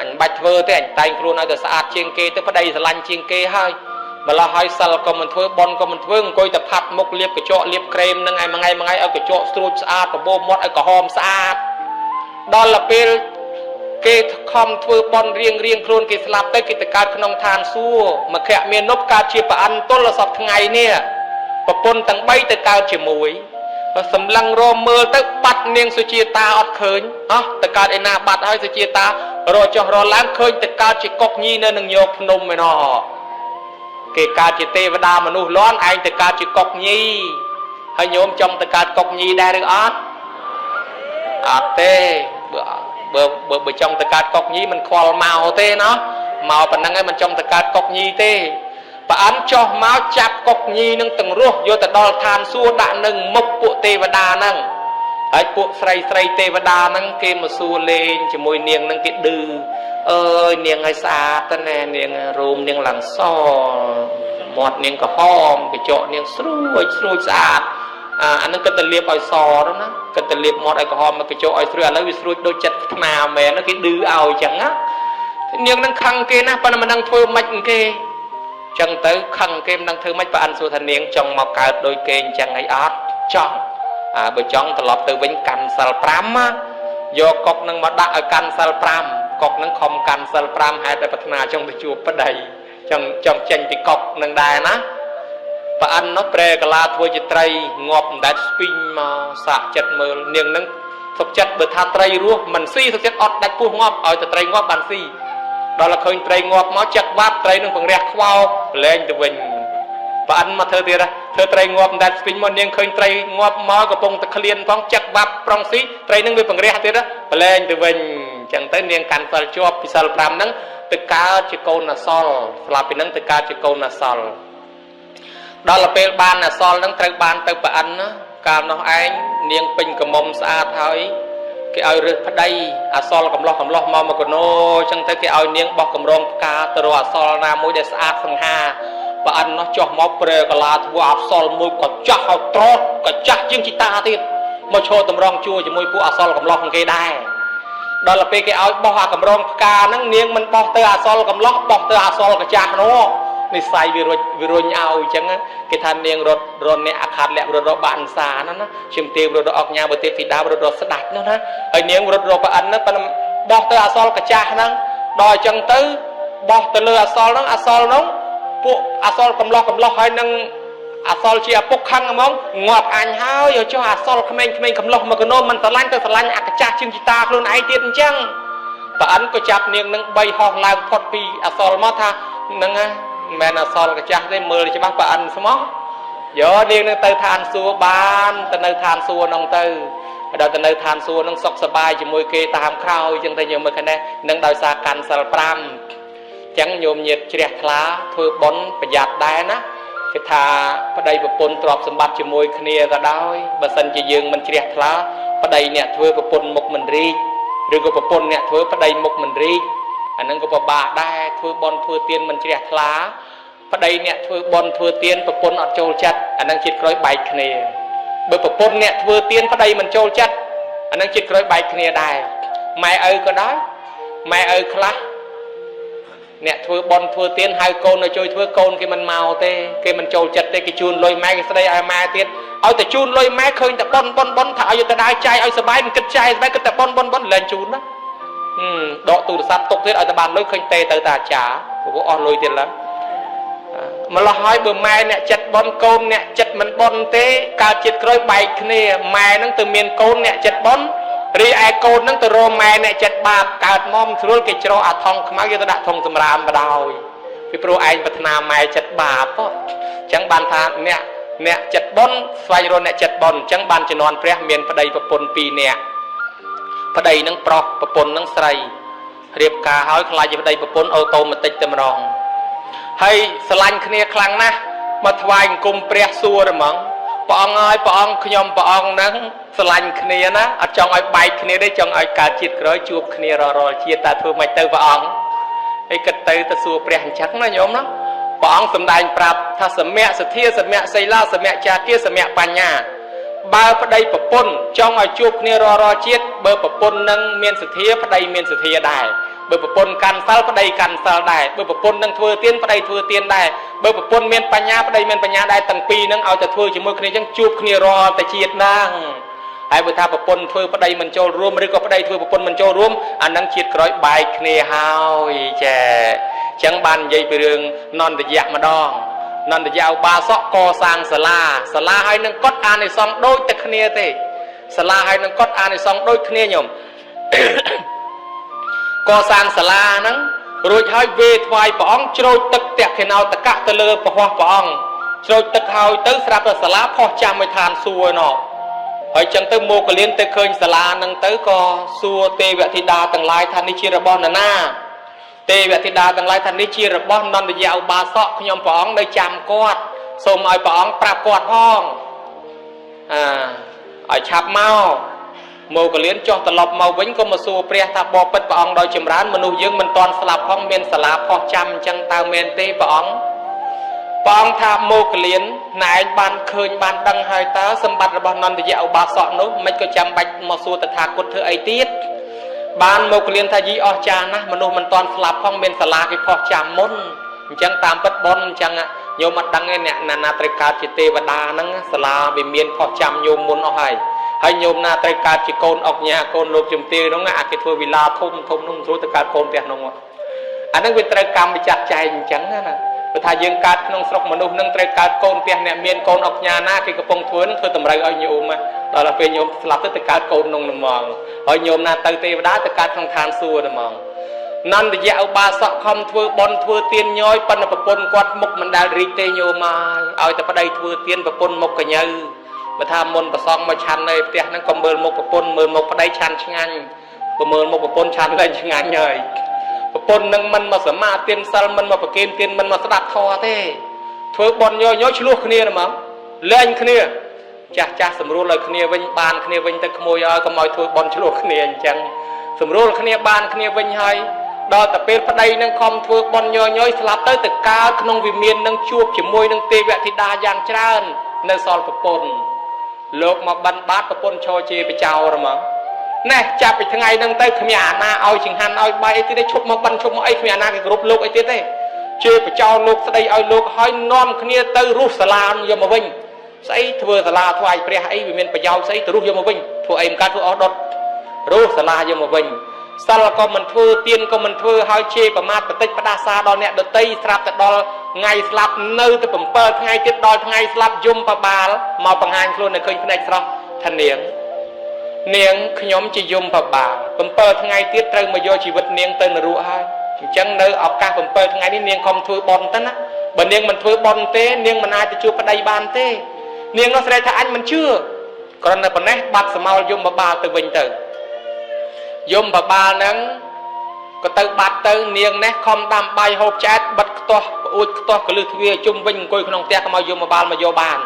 អញមិនបាច់ធ្វើទេអញតែងខ្លួនឲ្យតែស្អាតជាងគេទៅប្តីស្រឡាញ់ជាងគេហើយម្ល៉េះហើយសិលក៏មិនធ្វើបនក៏មិនធ្វើអង្គុយតែផាត់មុខលាបកញ្ចក់លាបក្រែមនឹងឯមួយថ្ងៃឲ្យកញ្ចក់ស្រួចស្អាតបបោមាត់ឲ្យក្រហមស្អាតដល់ពេលគេខំធ្វើបន់រៀងខ្លួនគេស្លាប់ទៅគេទៅកើតក្នុងឋានសួគ៌មគ្គមានុបកើតជាប្រអិនទល់សពថ្ងៃនេះប្រពន្ធទាំង3ទៅកើតជាមួយសម្លឹងរមមើលទៅបាត់នាងសុជាតាអត់ឃើញទៅកើតឯណាបាត់ហើយសុជាតារចុះរឡើងឃើញទៅកើតជាកុកញីនៅនឹងញោកភ្នំឯណោះគេកើតជាទេវតាមនុស្សលាន់ឯងទៅកើតជាកុកញីហើយញោមចង់ទៅកើតកុកញីដែរឬអត់ទេបើចង់ទៅកើតកុកញីមិនខ្វល់មកទេណាមកប៉ុណ្ណឹងហើយមិនចង់ទៅកើតកុកញីទេប្រអិនចុះមកចាប់កុកញីនឹងទាំងរស់យកទៅដល់ឋានសួគ៌ដាក់នឹងមុខពួកទេវតាហ្នឹងហើយពួកស្រីទេវតាហ្នឹងគេមកសួរលេងជាមួយនាងហ្នឹងគេឌឺអើយនាងឲ្យស្អាតទៅណែនាងរោមនាងឡើងសមាត់នាងក្រហមកញ្ចក់នាងស្រួចស្អាតអាហ្នឹងគាត់ទៅលាបឲ្យសទៅណាគាត់ទៅលាបមាត់ឲ្យក្រហមមកកញ្ចក់ឲ្យស្រួចឥឡូវវាស្រួចដូចចិត្តថ្នាមែនគេឌឺឲ្យអញ្ចឹងណានាងហ្នឹងខឹងគេណាប៉ុន្តែមិនដឹងធ្វើម៉េចគេអញ្ចឹងទៅខឹងគេមិនដឹងធ្វើម៉េចប្រអិនសួរថានាងចង់មកកើតដូចគេអញ្ចឹងអីអត់ចង់បើចង់ត្រឡប់ទៅវិញកាន់សិល5យកកុកនឹងមកដាក់ឲ្យកាន់សិល5កុកនឹងខំកាន់សិល5ហេតុតែប្រាថ្នាចង់ទៅជួបប្តីចង់ចេញពីកុកនឹងដែរណាប្រអិននោះប្រែកាឡាធ្វើជាត្រីងាប់មិនដែលស្ពីងមកសាកចិត្តមើលនាងនឹងសុខចិត្តបើថាត្រីរស់មិនស៊ីសុខចិត្តអត់ដាច់ពោះងាប់ឲ្យតែត្រីងាប់បានស៊ីដល់ឃើញត្រីងាប់មកចាក់បាត់ត្រីនឹងបង្រះខ្វោកលែងទៅវិញប្រអិនមកធ្វើទៀតធ្វើត្រីងាប់មិនដែលស្ពីងមកនាងឃើញត្រីងាប់មកកំពុងតែឃ្លានផងចាក់បាត់ប្រងស៊ីត្រីនឹងវាបង្រះទៀតលែងទៅវិញអញ្ចឹងទៅនាងកាន់សិលជាប់ពីសិល5ហ្នឹងទៅកើតជាកូនអសលស្លាប់ពីហ្នឹងទៅកើតជាកូនអសលដល់ពេលបានអសលហ្នឹងត្រូវបានទៅប្រអិនណាកាលនោះឯងនាងពេញកំមុំស្អាតហើយគេឲ្យរើសប្តីអសលកំឡោះមកកណោអញ្ចឹងទៅគេឲ្យនាងបោះកម្រងផ្កាទៅរកអសលណាមួយដែលស្អាតសង្ហាប្រអិននោះចុះមកប្រែកាឡាធ្វើអសលមួយក៏ចាស់ឲ្យត្រត់ក៏ចាស់ជាងជីតាទៀតមកឈរតម្រង់ជួរជាមួយពួកអសលកំឡោះគេដែរដល់ពេលគេឲ្យបោះអាកម្រងផ្កាហ្នឹងនាងមិនបោះទៅអសលកំឡោះបោះទៅអសលកចាស់នោះនិស័យវារុញឲ្យអញ្ចឹងគេថានាងរត់អ្នកអខាតលៈរត់រកបាក់អន្សាណាជំទាវរត់រកអញ្ញាបទេធីតារត់រកស្ដាច់នោះណាហើយនាងរត់រកប្រអិនហ្នឹងប៉ុន្តែបោះទៅអសលកចាស់ហ្នឹងដល់អញ្ចឹងទៅបោះទៅលើអសលហ្នឹងពួកអសលកំឡោះហើយនឹងអសលជាឪពុកខឹងហ្មងងាប់អញហើយចុះអសលក្មេងកំឡោះមកកណូមិនស្រឡាញ់ទៅស្រឡាញ់អកចាស់ជាងជីតាខ្លួនឯងទៀតអញ្ចឹងប្រអិនក៏ចាប់នាងនឹង3ហោះឡើងផុតពីអសលមកថាហ្នឹងណាមិនមែនអសលកចាស់ទេមើលច្បាស់ប្រអិនស្មោះយកនាងនឹងទៅឋានសួគ៌បានទៅនៅឋានសួគ៌ហ្នឹងទៅដល់ទៅនៅឋានសួគ៌ហ្នឹងសុខសប្បាយជាមួយគេតាមក្រោយអញ្ចឹងទៅញោមមើលឃើញដែរនឹងដោយសារកាន់សិល5អញ្ចឹងញោមញាតជ្រះថ្លាធ្វើបុណ្យប្រយ័ត្នដែរណាគេថាប្តីប្រពន្ធទ្រព្យសម្បត្តិជាមួយគ្នាក៏ដោយបើសិនជាយើងមិនជ្រះថ្លាប្តីអ្នកធ្វើប្រពន្ធមុខមិនរីកឬក៏ប្រពន្ធអ្នកធ្វើប្តីមុខមិនរីកអានឹងក៏ពិបាកដែរធ្វើបន់ធ្វើទានមិនជ្រះថ្លា ប្តីអ្នកធ្វើបន់ធ្វើទៀនប្រពន្ធអត់ចូលចិត្តអានឹងជាតិក្រោយបែកគ្នាបើប្រពន្ធអ្នកធ្វើទៀនប្តីមិនចូលចិត្តអានឹងជាតិក្រោយបែកគ្នាដែរម៉ែឪក៏ដែរម៉ែឪខ្លះអ្នកធ្វើបន់ធ្វើទៀនហៅកូនទៅជួយធ្វើកូនគេមិនមកទេគេមិនចូលចិត្តទេគេជូនលុយម៉ែគេស្ដីឲ្យម៉ែទៀតឲ្យតែជូនលុយម៉ែឃើញតែបន់ថាឲ្យទៅដើរចាយឲ្យសុបាយមិនគិតចាយសុបាយគិតតែបន់លែងជូនណាដកទូរស័ព្ទទុកទៀតឲ្យតែបានលុយឃើញទេទៅតាចាព្រោះអស់លុយទៀតឡើយម្ល៉េះហើយបើម៉ែអ្នកចិត្តបន់កូនអ្នកចិត្តមិនបន់ទេកើតជាតិក្រោយបែកគ្នាម៉ែនឹងទៅមានកូនអ្នកចិត្តបន់រីឯកូននឹងទៅរកម៉ែអ្នកចិត្តបាបកើតមកស្រួលគេច្រោះអាថងខ្មៅយកទៅដាក់ធុងសម្រាមបដ ாய் ពីព្រោះឯងប្រាថ្នាម៉ែចិត្តបាបអញ្ចឹងបានថាអ្នកចិត្តបន់ស្វែងរកអ្នកចិត្តបន់អញ្ចឹងបានជំនាន់ព្រះមានប្តីប្រពន្ធ2នាក់ប្តីនឹងប្រុសប្រពន្ធនឹងស្រីរៀបការហើយខ្លាចជាប្តីប្រពន្ធអូតូម៉ាទិកតែម្ដងហើយស្រឡាញ់គ្នាខ្លាំងណាស់មកថ្វាយអង្គមព្រះសួរហ្មងព្រះអង្គហើយព្រះអង្គខ្ញុំព្រះអង្គហ្នឹងស្រឡាញ់គ្នាណាអត់ចង់ឲ្យបែកគ្នាទេចង់ឲ្យកើតជាតិក្រោយជួបគ្នារាល់ជាតិតែធ្វើមិនទៅព្រះអង្គហើយគិតទៅសួរព្រះអញ្ចឹងណាញោមណាព្រះអង្គសម្ដែងប្រាប់ថាសមៈសទ្ធាសមៈសីលាសមៈចាទាសមៈបញ្ញាបើប្តីប្រពន្ធចង់ឲ្យជួបគ្នារាល់ជាតិបើប្រពន្ធនឹងមានសទ្ធាប្តីមានសទ្ធាដែរបើប្រពន្ធកាន់សិលប្តីកាន់សិលដែរបើប្រពន្ធនឹងធ្វើទានប្តីធ្វើទានដែរបើប្រពន្ធមានបញ្ញាប្តីមានបញ្ញាដែរទាំងពីរនឹងឲ្យតែធ្វើជាមួយគ្នាអញ្ចឹងជួបគ្នារាល់តែជាតិហ្នឹងហើយបើថាប្រពន្ធធ្វើប្តីមិនចូលរួមឬក៏ប្តីធ្វើប្រពន្ធមិនចូលរួមអានឹងជាតិក្រោយបែកគ្នាហើយចាអញ្ចឹងបាននិយាយពីរឿងនន្តយៈម្ដងនន្តយៈឧបាសកកសាងសាលាហើយនឹងកត់អានិសង្សដូចតែគ្នាទេសាលាហើយនឹងកត់អានិសង្សដូចគ្នាញោមកសាងសាលាហ្នឹងរួចហើយវេថ្វាយព្រះអង្គជ្រោចទឹកតេខេណោតកៈទៅលើព្រះហស្ថព្រះអង្គជ្រោចទឹកហើយទៅស្រាប់តែសាលាផុសចាំឲ្យឋានសួគ៌ណោះហើយចឹងទៅមកលៀនទៅឃើញសាលាហ្នឹងទៅក៏សួរទេវធីតាទាំងឡាយថានេះជារបស់នរណាទេវធីតាទាំងឡាយថានេះជារបស់នន្តយៈឧបាសកខ្ញុំព្រះអង្គនៅចាំគាត់សូមឲ្យព្រះអង្គប្រាប់គាត់ផងឲ្យឆាប់មកលៀនចុះត្រឡប់មកវិញក៏មកសួរព្រះថាបបិទ្ធព្រះអង្គដោយចម្រើនមនុស្សយើងមិនទាន់ស្លាប់ផងមានសាលាផុសចាំអញ្ចឹងតើមែនទេព្រះអង្គថាមកលៀនណែឯងបានឃើញបានដឹងហើយតើសម្បត្តិរបស់នន្តយៈឧបាសកនោះមិនក៏ចាំបាច់មកសួរតថាគតធ្វើអីទៀតបានមកលៀនថាយីអស់ចាស់ណាស់មនុស្សមិនទាន់ស្លាប់ផងមានសាលាគេផុសចាំមុនអញ្ចឹងតាមពិតប៉ុនអញ្ចឹងញោមអត់ដឹងទេអ្នកណាត្រូវកើតជាទេវតាហ្នឹងសាលាវាមានផុសចាំញោមមុនអស់ហើយញោមណាត្រូវកើតជាកូនអុកញ៉ាកូនលោកជំទាវហ្នឹងអាគេធ្វើវិឡាធំនោះស្រួលទៅកើតកូនផ្ទះហ្នឹងអាហ្នឹងវាត្រូវកម្មវិចាត់ចែងអញ្ចឹងណាព្រោះថាយើងកើតក្នុងស្រុកមនុស្សហ្នឹងត្រូវកើតកូនផ្ទះអ្នកមានកូនអុកញ៉ាណាគេកំពុងធ្វើហ្នឹងធ្វើតម្រូវឲ្យញោមដល់ពេលញោមស្លាប់ទៅកើតកូនក្នុងហ្មងហើយញោមណាទៅទេវតាទៅកើតក្នុងឋានសួគ៌ហ្មងនន្តយៈឧបាសកខំធ្វើបន់ធ្វើទានញយប៉ុន្តែប្រពន្ធគាត់មុខមិនដែលរីកទេញោមឲ្យតែប្តីធ្វើទានប្រពន្ធមុខកញ្ញើបើថាមុនប្រសងមកឆាន់នៅផ្ទះហ្នឹងក៏មើលមុខប្រពន្ធមើលមុខប្តីឆាន់ឆ្ងាញ់បើមើលមុខប្រពន្ធឆាន់លែងឆ្ងាញ់ហើយប្រពន្ធនឹងមិនមកសមាទានសិលមិនមកប្រគេនទានមិនមកស្ដាប់ធម៌ទេធ្វើបន់ញយឆ្លោះគ្នាហ្មងលែងគ្នាចាស់សម្រួលឲ្យគ្នាវិញបានគ្នាវិញទៅក្មួយឲ្យកុំឲ្យធ្វើបន់ឆ្លោះគ្នាអញ្ចឹងសម្រួលគ្នាបានគ្នាវិញហើយដល់តែពេលប្តីនឹងខំធ្វើបន់ញយស្លាប់ទៅកើតក្នុងវិមាននឹងជួបជាមួយនឹងទេវធីតាយ៉ាងច្រើននៅសល់ប្រពន្ធលោកមកបិណ្ឌបាតប្រពន្ធឈរជាបចោរហ្មងណែចាប់ពីថ្ងៃហ្នឹងទៅគ្មានអាណាឲ្យចង្ហាន់ឲ្យបាយអីទៀតទេឈប់មកបិណ្ឌឈប់មកអីគ្មានអាណាគេគ្រប់លោកអីទៀតទេជាបចោរលោកស្ដីឲ្យលោកឲ្យនាំគ្នាទៅរុះសាលាយកមកវិញស្អីធ្វើសាលាថ្វាយព្រះអីវាមានប្រយោជន៍ស្អីទៅរុះយកមកវិញធ្វើអីមិនកើតធ្វើអស់ដុតរុះសាលាយកមកវិញសិលក៏មិនធ្វើទានក៏មិនធ្វើឲ្យជេរប្រមាថបន្តិចផ្ដាសាដល់អ្នកដតីស្រាប់តែដល់ថ្ងៃស្លាប់នៅទៅ7ថ្ងៃទៀតដល់ថ្ងៃស្លាប់យំបបាលមកបង្ហាញខ្លួននៅឃើញភ្នែកស្រស់ថានាងខ្ញុំជាយំបបាល7ថ្ងៃទៀតត្រូវមកយកជីវិតនាងទៅនរកហើយអញ្ចឹងនៅឱកាស7ថ្ងៃនេះនាងខំធ្វើបន់ទៅណាបើនាងមិនធ្វើបន់ទេនាងមិនអាចទៅជួបប្តីបានទេនាងនោះស្រែកថាអញមិនជឿគ្រាន់តែប៉ុណ្ណេះបាត់សមោលយំបបាលទៅវិញទៅយមបបាលហ្នឹងក៏ទៅបាត់ទៅនាងនេះខំដាំបាយហូបចែកបិទខ្ទាស់ប្អួចខ្ទាស់កលឹះទ្វារជុំវិញអង្គុយក្នុងផ្ទះក៏មកយមបបាលមកយកបាន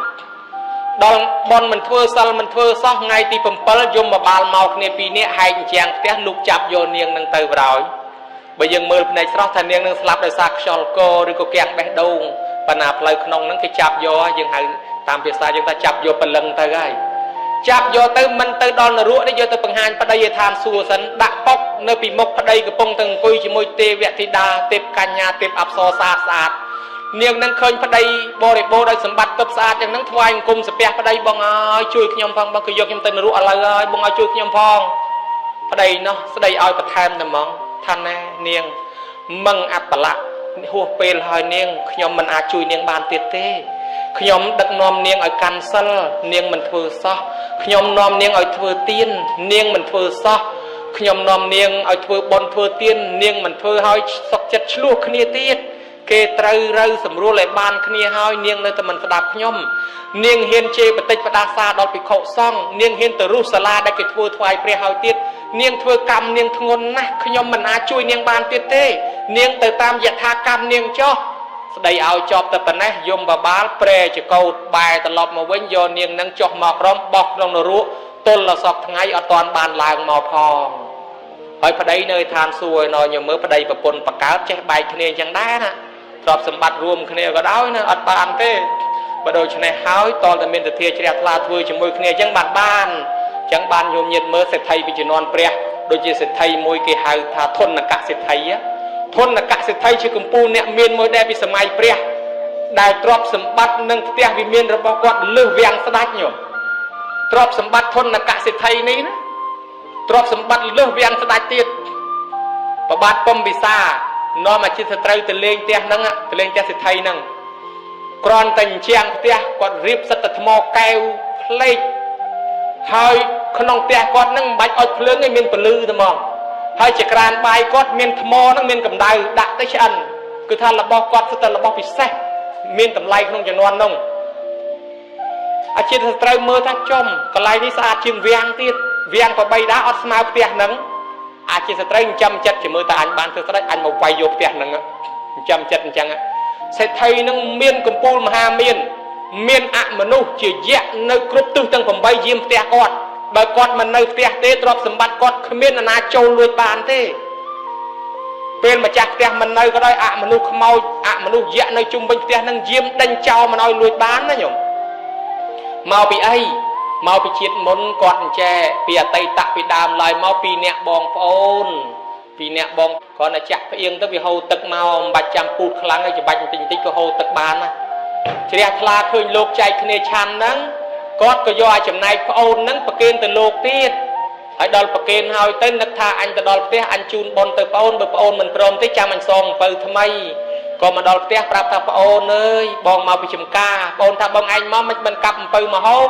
ដល់បនមិនធ្វើសិលមិនធ្វើសោះថ្ងៃទី7យមបបាលមកគ្នា2នាក់ហែកអញ្ចាំងផ្ទះលុកចាប់យកនាងនឹងទៅបរោយបើយើងមើលភ្នែកស្រស់ថានាងនឹងស្លាប់ដោយសារខ្យល់កឬក៏គាំងបេះដូង បណ្ណាផ្លូវក្នុងហ្នឹងគេចាប់យកយើងហៅតាមភាសាយើងថាចាប់យកព្រលឹងទៅហើយចាប់យកទៅមិនទៅដល់នរកនេះយកទៅបង្ហាញប្តីឲ្យឋានសួគ៌សិនដាក់ប៉ុកនៅពីមុខប្តីកំពុងតែអង្គុយជាមួយទេវធីតាទេពកញ្ញាទេពអប្សរស្អាតនាងនឹងឃើញប្តីបរិបូរដោយសម្បត្តិទប់ស្អាតយ៉ាងហ្នឹងថ្វាយអង្គមសាពះប្តីបងអើយជួយខ្ញុំផងបងគឺយកខ្ញុំទៅនរកឥឡូវហើយបងឲ្យជួយខ្ញុំផងប្តីនោះស្ដីឲ្យបន្ថែមតែហ្មងថាណែនាងមឹងអបលៈហួសពេលហើយនាងខ្ញុំមិនអាចជួយនាងបានទៀតទេខ្ញុំដឹកនាំនាងឲ្យកាន់សិលនាងមិនធ្វើសោះខ្ញុំនាំនាងឲ្យធ្វើទាននាងមិនធ្វើសោះខ្ញុំនាំនាងឲ្យធ្វើបុណ្យធ្វើទាននាងមិនធ្វើឲ្យសុខចិត្តឆ្លោះគ្នាទៀតគេត្រូវរើសម្រួលឲ្យបានគ្នាហើយនាងនៅតែមិនស្ដាប់ខ្ញុំនាងហ៊ានជេរបតិចផ្ដាសាដល់ភិក្ខុសង្ឃនាងហ៊ានទៅរុះសាលាដែលគេធ្វើថ្វាយព្រះហើយទៀតនាងធ្វើកម្មនាងធ្ងន់ណាស់ខ្ញុំមិនអាចជួយនាងបានទៀតទេនាងទៅតាមយថាកម្មនាងចុះស្ដីឲ្យចប់តែប៉ុណ្ណេះយមបបាលប្រែចកោតបែរត្រឡប់មកវិញយកនាងនឹងចុះមកក្រំបោះក្នុងនរកទល់ដល់សពថ្ងៃអត់ទាន់បានឡើងមកផងហើយប្តីនៅឋានសួគ៌ឯណញមើលប្តីប្រពន្ធបកើតចេះបែកគ្នាអញ្ចឹងដែរណាទ្រព្យសម្បត្តិរួមគ្នាក៏ដោយណាអត់បានទេបើដូច្នេះហើយតលតែមានទធាជ្រះថ្លាធ្វើជាមួយគ្នាអញ្ចឹងបានអញ្ចឹងបានញោមញាតមើលសេដ្ឋីពីជំនាន់ព្រះដូចជាសេដ្ឋីមួយគេហៅថាធនកសេដ្ឋីធនកសេដ្ឋីជាកម្ពុជាអ្នកមានមួយដែរពីសម័យព្រះដែលទ្រព្យសម្បត្តិនិងផ្ទះវិមានរបស់គាត់លើសវាំងស្ដេចញោមទ្រព្យសម្បត្តិធនកសេដ្ឋីនេះណាទ្រព្យសម្បត្តិលើសវាំងស្ដេចទៀតប្របាទពំពិសានាំអាជីវស្ត្រូវទៅលេងផ្ទះហ្នឹងទៅលេងផ្ទះសេដ្ឋីហ្នឹងគ្រាន់តែអញ្ចាំងផ្ទះគាត់រៀបសិតតែថ្មកែវផ្លេកហើយក្នុងផ្ទះគាត់ហ្នឹងមិនបាច់អុជភ្លើងទេមានពលឺតែហ្មងហើយជាក្រានបាយគាត់មានថ្មហ្នឹងមានកម្ដៅដាក់ទៅឆ្អិនគឺថារបស់គាត់គឺតែរបស់ពិសេសមានតម្លៃក្នុងជំនាន់ហ្នឹងអាជីវស្ត្រូវមើលថាចំកន្លែងនេះស្អាតជាងវាំងទៀតវាំងប្របីដាអត់ស្មើផ្ទះហ្នឹងអាចជាស្ត្រីចិញ្ចឹមចិត្តជាមើលតើអញបានធ្វើស្ដេចអញមកវាយយកផ្ទះហ្នឹងចិញ្ចឹមចិត្តអញ្ចឹងសេដ្ឋីហ្នឹងមានកម្ពូលមហាមានអមនុស្សជាយៈនៅគ្រប់ទិសទាំង8យាមផ្ទះគាត់បើគាត់មិននៅផ្ទះទេទ្រព្យសម្បត្តិគាត់គ្មានអ្នកណាចូលលួចបានទេពេលម្ចាស់ផ្ទះមិននៅក៏ដោយអមនុស្សខ្មោចអមនុស្សយៈនៅជុំវិញផ្ទះហ្នឹងយាមដេញចោលមិនឲ្យលួចបានណាញោមមកពីអីមកពីជាតិមុនគាត់អញ្ចែពីអតីតពីដើមឡើយមកពីអ្នកបងប្អូនពីអ្នកបងគាត់តែចាក់ផ្អៀងទៅវាហូរទឹកមកមិនបាច់ចាំពូតខ្លាំងឯងច្បាច់បន្តិចក៏ហូរទឹកបានណាជ្រះថ្លាឃើញលោកចែកគ្នាឆាន់ហ្នឹងគាត់ក៏យកឲ្យចំណែកប្អូនហ្នឹងប្រគេនទៅលោកទៀតហើយដល់ប្រគេនហើយទៅនឹកថាអញទៅដល់ផ្ទះអញជូនបុណ្យទៅប្អូនបើប្អូនមិនព្រមទេចាំអញសងអំពៅថ្មីក៏មកដល់ផ្ទះប្រាប់ថាប្អូនអើយបងមកពីចំការប្អូនថាបងឯងមកមិនកាប់អំពៅមកហូប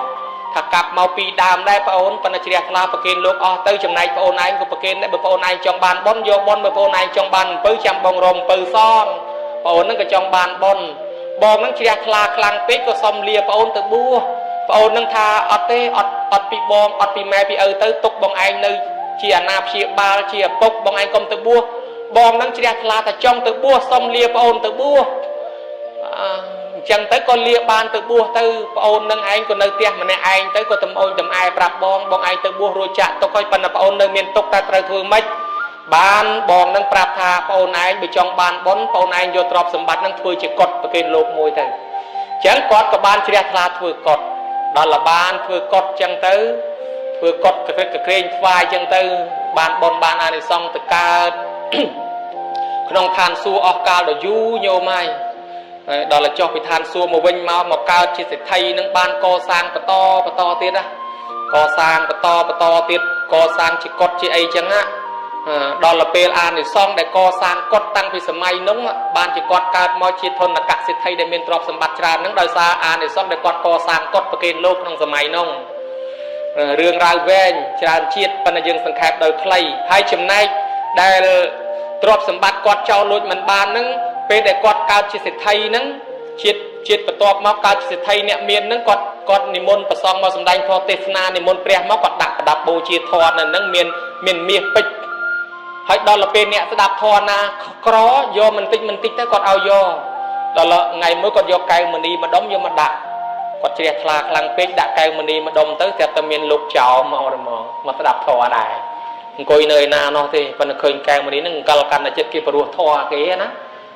ថាកាប់មកពីដើមដែរប្អូនប៉ុន្តែជ្រះថ្លាប្រគេនលោកអស់ទៅចំណែកប្អូនឯងក៏ប្រគេនដែរបើប្អូនឯងចង់បានបុណ្យយកបុណ្យបើប្អូនឯងចង់បានអំពៅចាំបងរងអំពៅសងប្អូនហ្នឹងក៏ចង់បានបុណ្យបងហ្នឹងជ្រះថ្លាខ្លាំងពេកក៏សុំលាប្អូនទៅបួសប្អូនហ្នឹងថាអត់ទេអត់ពីបងអត់ពីម៉ែពីឪទៅទុកបងឯងនៅជាអាណាព្យាបាលជាឪពុកបងឯងកុំទៅបួសបងហ្នឹងជ្រះថ្លាថាចង់ទៅបួសសុំលាប្អូនទៅបួសអញ្ចឹងទៅក៏លាបានទៅបួសទៅប្អូននឹងឯងក៏នៅផ្ទះម្នាក់ឯងទៅក៏តំអូនតំអែប្រាប់បងឯងទៅបួសរួចចាក់ទុកហើយប៉ុន្តែប្អូននៅមានទុកតែត្រូវធ្វើម៉េចបានបងនឹងប្រាប់ថាប្អូនឯងបើចង់បានបុណ្យប្អូនឯងយកទ្រព្យសម្បត្តិនឹងធ្វើជាកុដប្រគេនលោកមួយទៅអញ្ចឹងគាត់ក៏បានជ្រះថ្លាធ្វើកុដដល់លបានធ្វើកុដអញ្ចឹងទៅធ្វើកុដកក្រែងថ្វាយអញ្ចឹងទៅបានបុណ្យបានអានិសង្សទៅកើតក្នុងឋានសួគ៌អស់កាលដ៏យូរញោមហើយដល់ចុះពីឋានសួគ៌មកវិញមកកើតជាសេដ្ឋីនឹងបានកសាងបន្តទៀតណាកសាងបន្តទៀតកសាងជាកុដជាអីចឹងណាដល់ពេលអានិសង្សដែលកសាងកុដតាំងពីសម័យនោះបានជាគាត់កើតមកជាធនកសេដ្ឋីដែលមានទ្រព្យសម្បត្តិច្រើននឹងដោយសារអានិសង្សដែលគាត់កសាងកុដប្រគេនលោកក្នុងសម័យនោះរឿងរ៉ាវវែងច្រើនជាតិប៉ុន្តែយើងសង្ខេបដោយខ្លីហើយចំណែកដែលទ្រព្យសម្បត្តិគាត់ចោលលួចមិនបាននឹងពេលដែលគាត់កើតជាសេដ្ឋីហ្នឹងជាតិបន្ទាប់មកកើតជាសេដ្ឋីអ្នកមានហ្នឹងគាត់និមន្តព្រះសង្ឃមកសម្ដែងធម៌ទេសនានិមន្តព្រះមកគាត់ដាក់ប្រដាប់បូជាធម៌នៅហ្នឹងមានមាសពេជ្រហើយដល់ពេលអ្នកស្ដាប់ធម៌ណាក្រយកមិនតិចទៅគាត់ឲ្យយកដល់ថ្ងៃមួយគាត់យកកែវមณีម្ដុំយកមកដាក់គាត់ជ្រះថ្លាខ្លាំងពេកដាក់កែវមณีម្ដុំទៅតែតែមានលោកចោលមកស្ដាប់ធម៌ដែរអង្គុយនៅឯណានោះទេប៉ុន្តែឃើញកែវមณีហ្នឹងអង្កលកាន់តែចិត្តគេព្រោះធម៌គេណា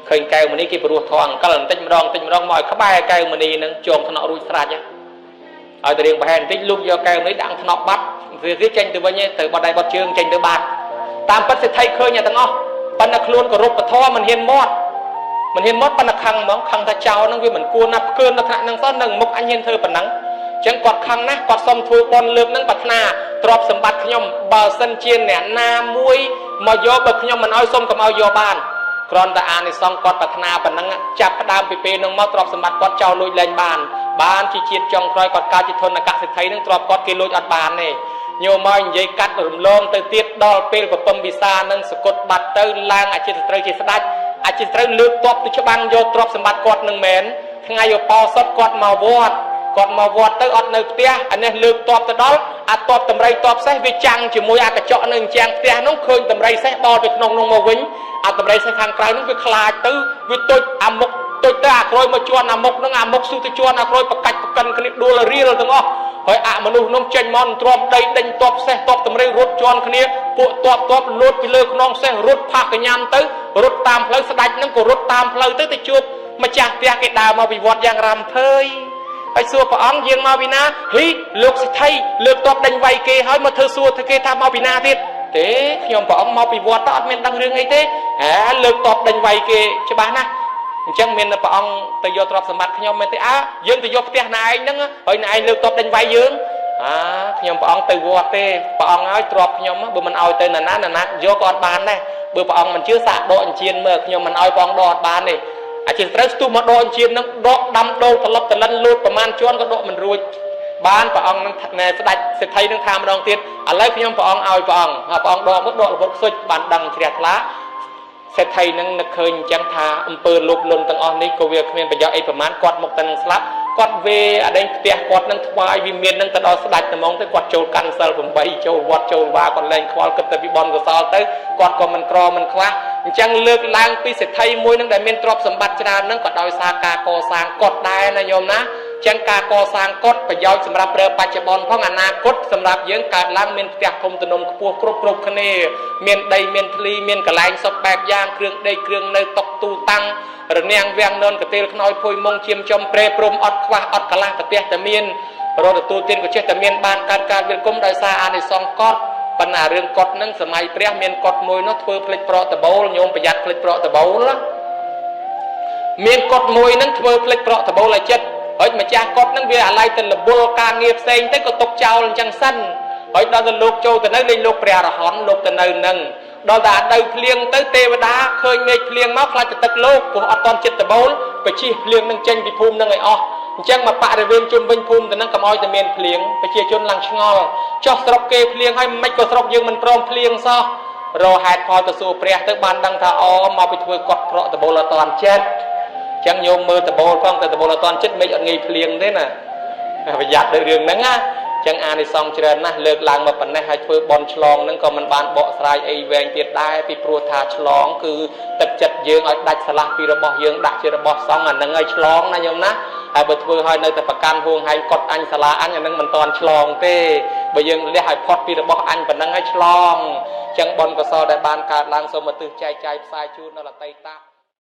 ឃើញកែវមនីគេព្រោះធေါ်អង្គលបន្តិចម្ដងមកឲ្យក្បែរកែវមនីនឹងជងថ្នាក់រួចស្រេចឲ្យទៅរៀងប្រហែលបន្តិចលុបយកកែវមនីដាក់ថ្នាក់បាត់វាចេញទៅវិញទៅបត់ដៃបត់ជើងចេញទៅបាត់តាមពិតសេដ្ឋីឃើញទាំងអស់ប៉ុន្តែខ្លួនគោរពពធមិនហ៊ានមាត់ប៉ុន្តែខឹងហ្មងខឹងថាចោលនឹងវាមិនគួរណាស់ផ្កើនៅថ្នាក់នឹងសោះនឹងមុខអញហ៊ានធ្វើប៉ុណ្ណឹងអញ្ចឹងគាត់ខឹងណាស់គាត់សុំធ្វើបន់លើកនឹងប្រាថ្នាទ្រព្យសម្បត្តិខ្ញុំបើសិនជាអ្នកណាមួយមកយកបើខ្ញុំមិនឲ្យសុំកុំឲ្យយកបានគ្រាន់តែអានិសង្ឃគាត់ប្រាថ្នាប៉ុណ្ណឹងចាប់ផ្ដើមពីពេលនឹងមកទ្រព្យសម្បត្តិគាត់ចោលលួចលែងបានជាជាតិចុងក្រោយគាត់កើតជាធនកសិទ្ធិនឹងទ្រព្យគាត់គេលួចអត់បានទេញោមមកនិយាយកាត់រំលងទៅទៀតដល់ពេលប្រពំវិសានឹងសគុតបាត់ទៅឡើងអចិន្ត្រៃយ៍ជាស្ដេចអចិន្ត្រៃយ៍លើកតបទៅច្បាំងយកទ្រព្យសម្បត្តិគាត់នឹងមែនថ្ងៃឧបោសថគាត់មកវត្តទៅអត់នៅផ្ទះអានេះលើកតបទៅដល់អាតបតម្រៃតបសេះវាចាំងជាមួយអាកញ្ចក់នៅជាងផ្ទះនោះឃើញតម្រៃសេះបោលទៅក្នុងនោះមកវិញអាតម្រៃសេះខាងក្រៅនោះវាខ្លាចទៅវាទុចអាមុខទុចទៅអាក្រោយមកជន់អាមុខនឹងអាមុខស៊ូទៅជន់អាក្រោយប្រកាច់ប្រកិនគ្នាដួលរៀលទាំងអស់ហើយអាមនុស្សនោះចេញមកទ្រាំដីដេញតបសេះតបតម្រៃរត់ជន់គ្នាពួកតបលូតពីលើខ្នងសេះរត់ផាកកញ្ញាំទៅរត់តាមផ្លូវស្ដាច់នឹងក៏រត់តាមផ្លូវទៅជួបម្ចាស់ផ្ទះគេដើរមកពីវត្តយ៉ាងរ៉ាំភើយហើយសួរព្រះអង្គយើងមកពីណាហ៊ីលោកសិទ្ធិលើកតបដេញវាយគេហើយមកធ្វើសួរទៅគេថាមកពីណាទៀតទេខ្ញុំព្រះអង្គមកពីវត្តទៅអត់មានដឹងរឿងអីទេលើកតបដេញវាយគេច្បាស់ណាស់អញ្ចឹងមានព្រះអង្គទៅយកទ្រព្យសម្បត្តិខ្ញុំមែនទេយើងទៅយកផ្ទះណែឯងហ្នឹងហើយណែឯងលើកតបដេញវាយយើងខ្ញុំព្រះអង្គទៅវត្តទេព្រះអង្គឲ្យទ្រព្យខ្ញុំបើមិនឲ្យទៅណាយកក៏អត់បានដែរបើព្រះអង្គមិនជឿសាកដកអញ្ជៀនមើលខ្ញុំមិនឲ្យព្រះអង្គដកអត់បានទេអាចត្រូវស្ទុះមកដកអញ្ជៀនហ្នឹងដកដាំដូលត្រឡប់ត្រលិនលូតប្រមាណជាន់ក៏ដកមិនរួចបានព្រះអង្គនឹងស្ដេចសេដ្ឋីនឹងថាម្ដងទៀតឥឡូវខ្ញុំព្រះអង្គឲ្យព្រះអង្គដកមកដករវត្តខ្សុចបានដឹងជ្រះថ្លាសេដ្ឋីនឹងនឹកឃើញអញ្ចឹងថាអំពើលោភលន់ទាំងអស់នេះក៏វាគ្មានប្រយោជន៍អីប្រមាណគាត់មកតែនឹងស្លាប់គាត់វេអដែងផ្ទះគាត់នឹងថ្វាយវិមាននឹងទៅដល់ស្ដេចត្មងទៅគាត់ចូលកាន់សិល8ចូលវត្តចូលវាគាត់លែងខ្វល់គិតតែពីបនកុសលទៅគាត់ក៏មិនក្រមិនខ្វះអញ្ចឹងលើកឡើងពីសេដ្ឋីមួយនឹងដែលមានទ្រព្យសម្បត្តិច្រើននឹងក៏ដោយសារការកសាងកុដិដែរណាញោមណាចឹងការកសាងកុដិប្រយោជន៍សម្រាប់ប្រើបច្ចុប្បន្នផងអនាគតសម្រាប់យើងកើតឡើងមានផ្ទះធំទំនំខ្ពស់គ្រប់គ្នាមានដីមានធ្លីមានកន្លែងសុខបែបយ៉ាងគ្រឿងដេកគ្រឿងនៅតុកទូតាំងរនាំងវាំងននកទេលខ្នើយភួយមុងជាមចំព្រែព្រំអត់ខ្វះអត់កលាស់ប្រទះតែមានរត់ទទួលទានក៏ចេះតែមានបានកើតការវិលគុំដោយសារអានិសង្សកុដិប៉ុន្តែរឿងកុដិនឹងសម័យព្រះមានកុដិមួយនោះធ្វើផ្លិចប្រក់តបូលញោមប្រយ័ត្នផ្លិចប្រក់តបូលមានកុដិមួយនឹងធ្វើផ្លិចប្រក់តបូលឲ្យចិត្តហើយម្ចាស់កុដិនឹងវាអាឡ័យទៅលបុលការងារផ្សេងទៅក៏ຕົកចោលអញ្ចឹងសិនហើយដល់ទៅលោកចូលទៅនៅលេងលោកព្រះអរហន្តលោកទៅនៅនឹងដល់តែអត់ទៅភ្លៀងទៅទេវតាឃើញមេឃភ្លៀងមកខ្លាចទៅទឹកលោកព្រោះអត់តន់ចិត្តតបូលបជិះភ្លៀងនឹងចេញពីភូមិនឹងឲ្យអស់អញ្ចឹងមកបរិវេណជុំវិញភូមិទៅនឹងកុំឲ្យតែមានភ្លៀងប្រជាជនឡើងឆ្ងល់ចុះស្រុកគេភ្លៀងហើយមិនក៏ស្រុកយើងមិនព្រមភ្លៀងសោះរហេតុផលទៅសួរព្រះទៅបានដឹងថាមកពីធ្វើកុដិប្រក់តបូលអត់តន់ចិត្តអញ្ចឹងញោមមើលតបូលផងតែតបូលអត់តន់ចិត្តមិនអត់ងាយភ្លៀងទេណាប្រយ័ត្នលើរឿងហ្នឹងណាចឹងអានិសង្សច្រើនណាស់លើកឡើងមកប៉ុណ្ណេះហើយធ្វើបន់ឆ្លងនឹងក៏មិនបានបកស្រាយអីវែងទៀតដែរពីព្រោះថាឆ្លងគឺទឹកចិត្តយើងឲ្យដាច់ស្រឡះពីរបស់យើងដាក់ជារបស់សង្ឃអានឹងឲ្យឆ្លងណាញោមណាហើយបើធ្វើឲ្យនៅតែប្រកាន់ហួងហែងកត់អញសាលាអញអានឹងមិនតាន់ឆ្លងទេបើយើងលះឲ្យផុតពីរបស់អញប៉ុណ្ណឹងឲ្យឆ្លងចឹងបន់កសលដែលបានកើតឡើងសូមឧទ្ទិសចែកចាយផ្សាយជូនដល់អតីត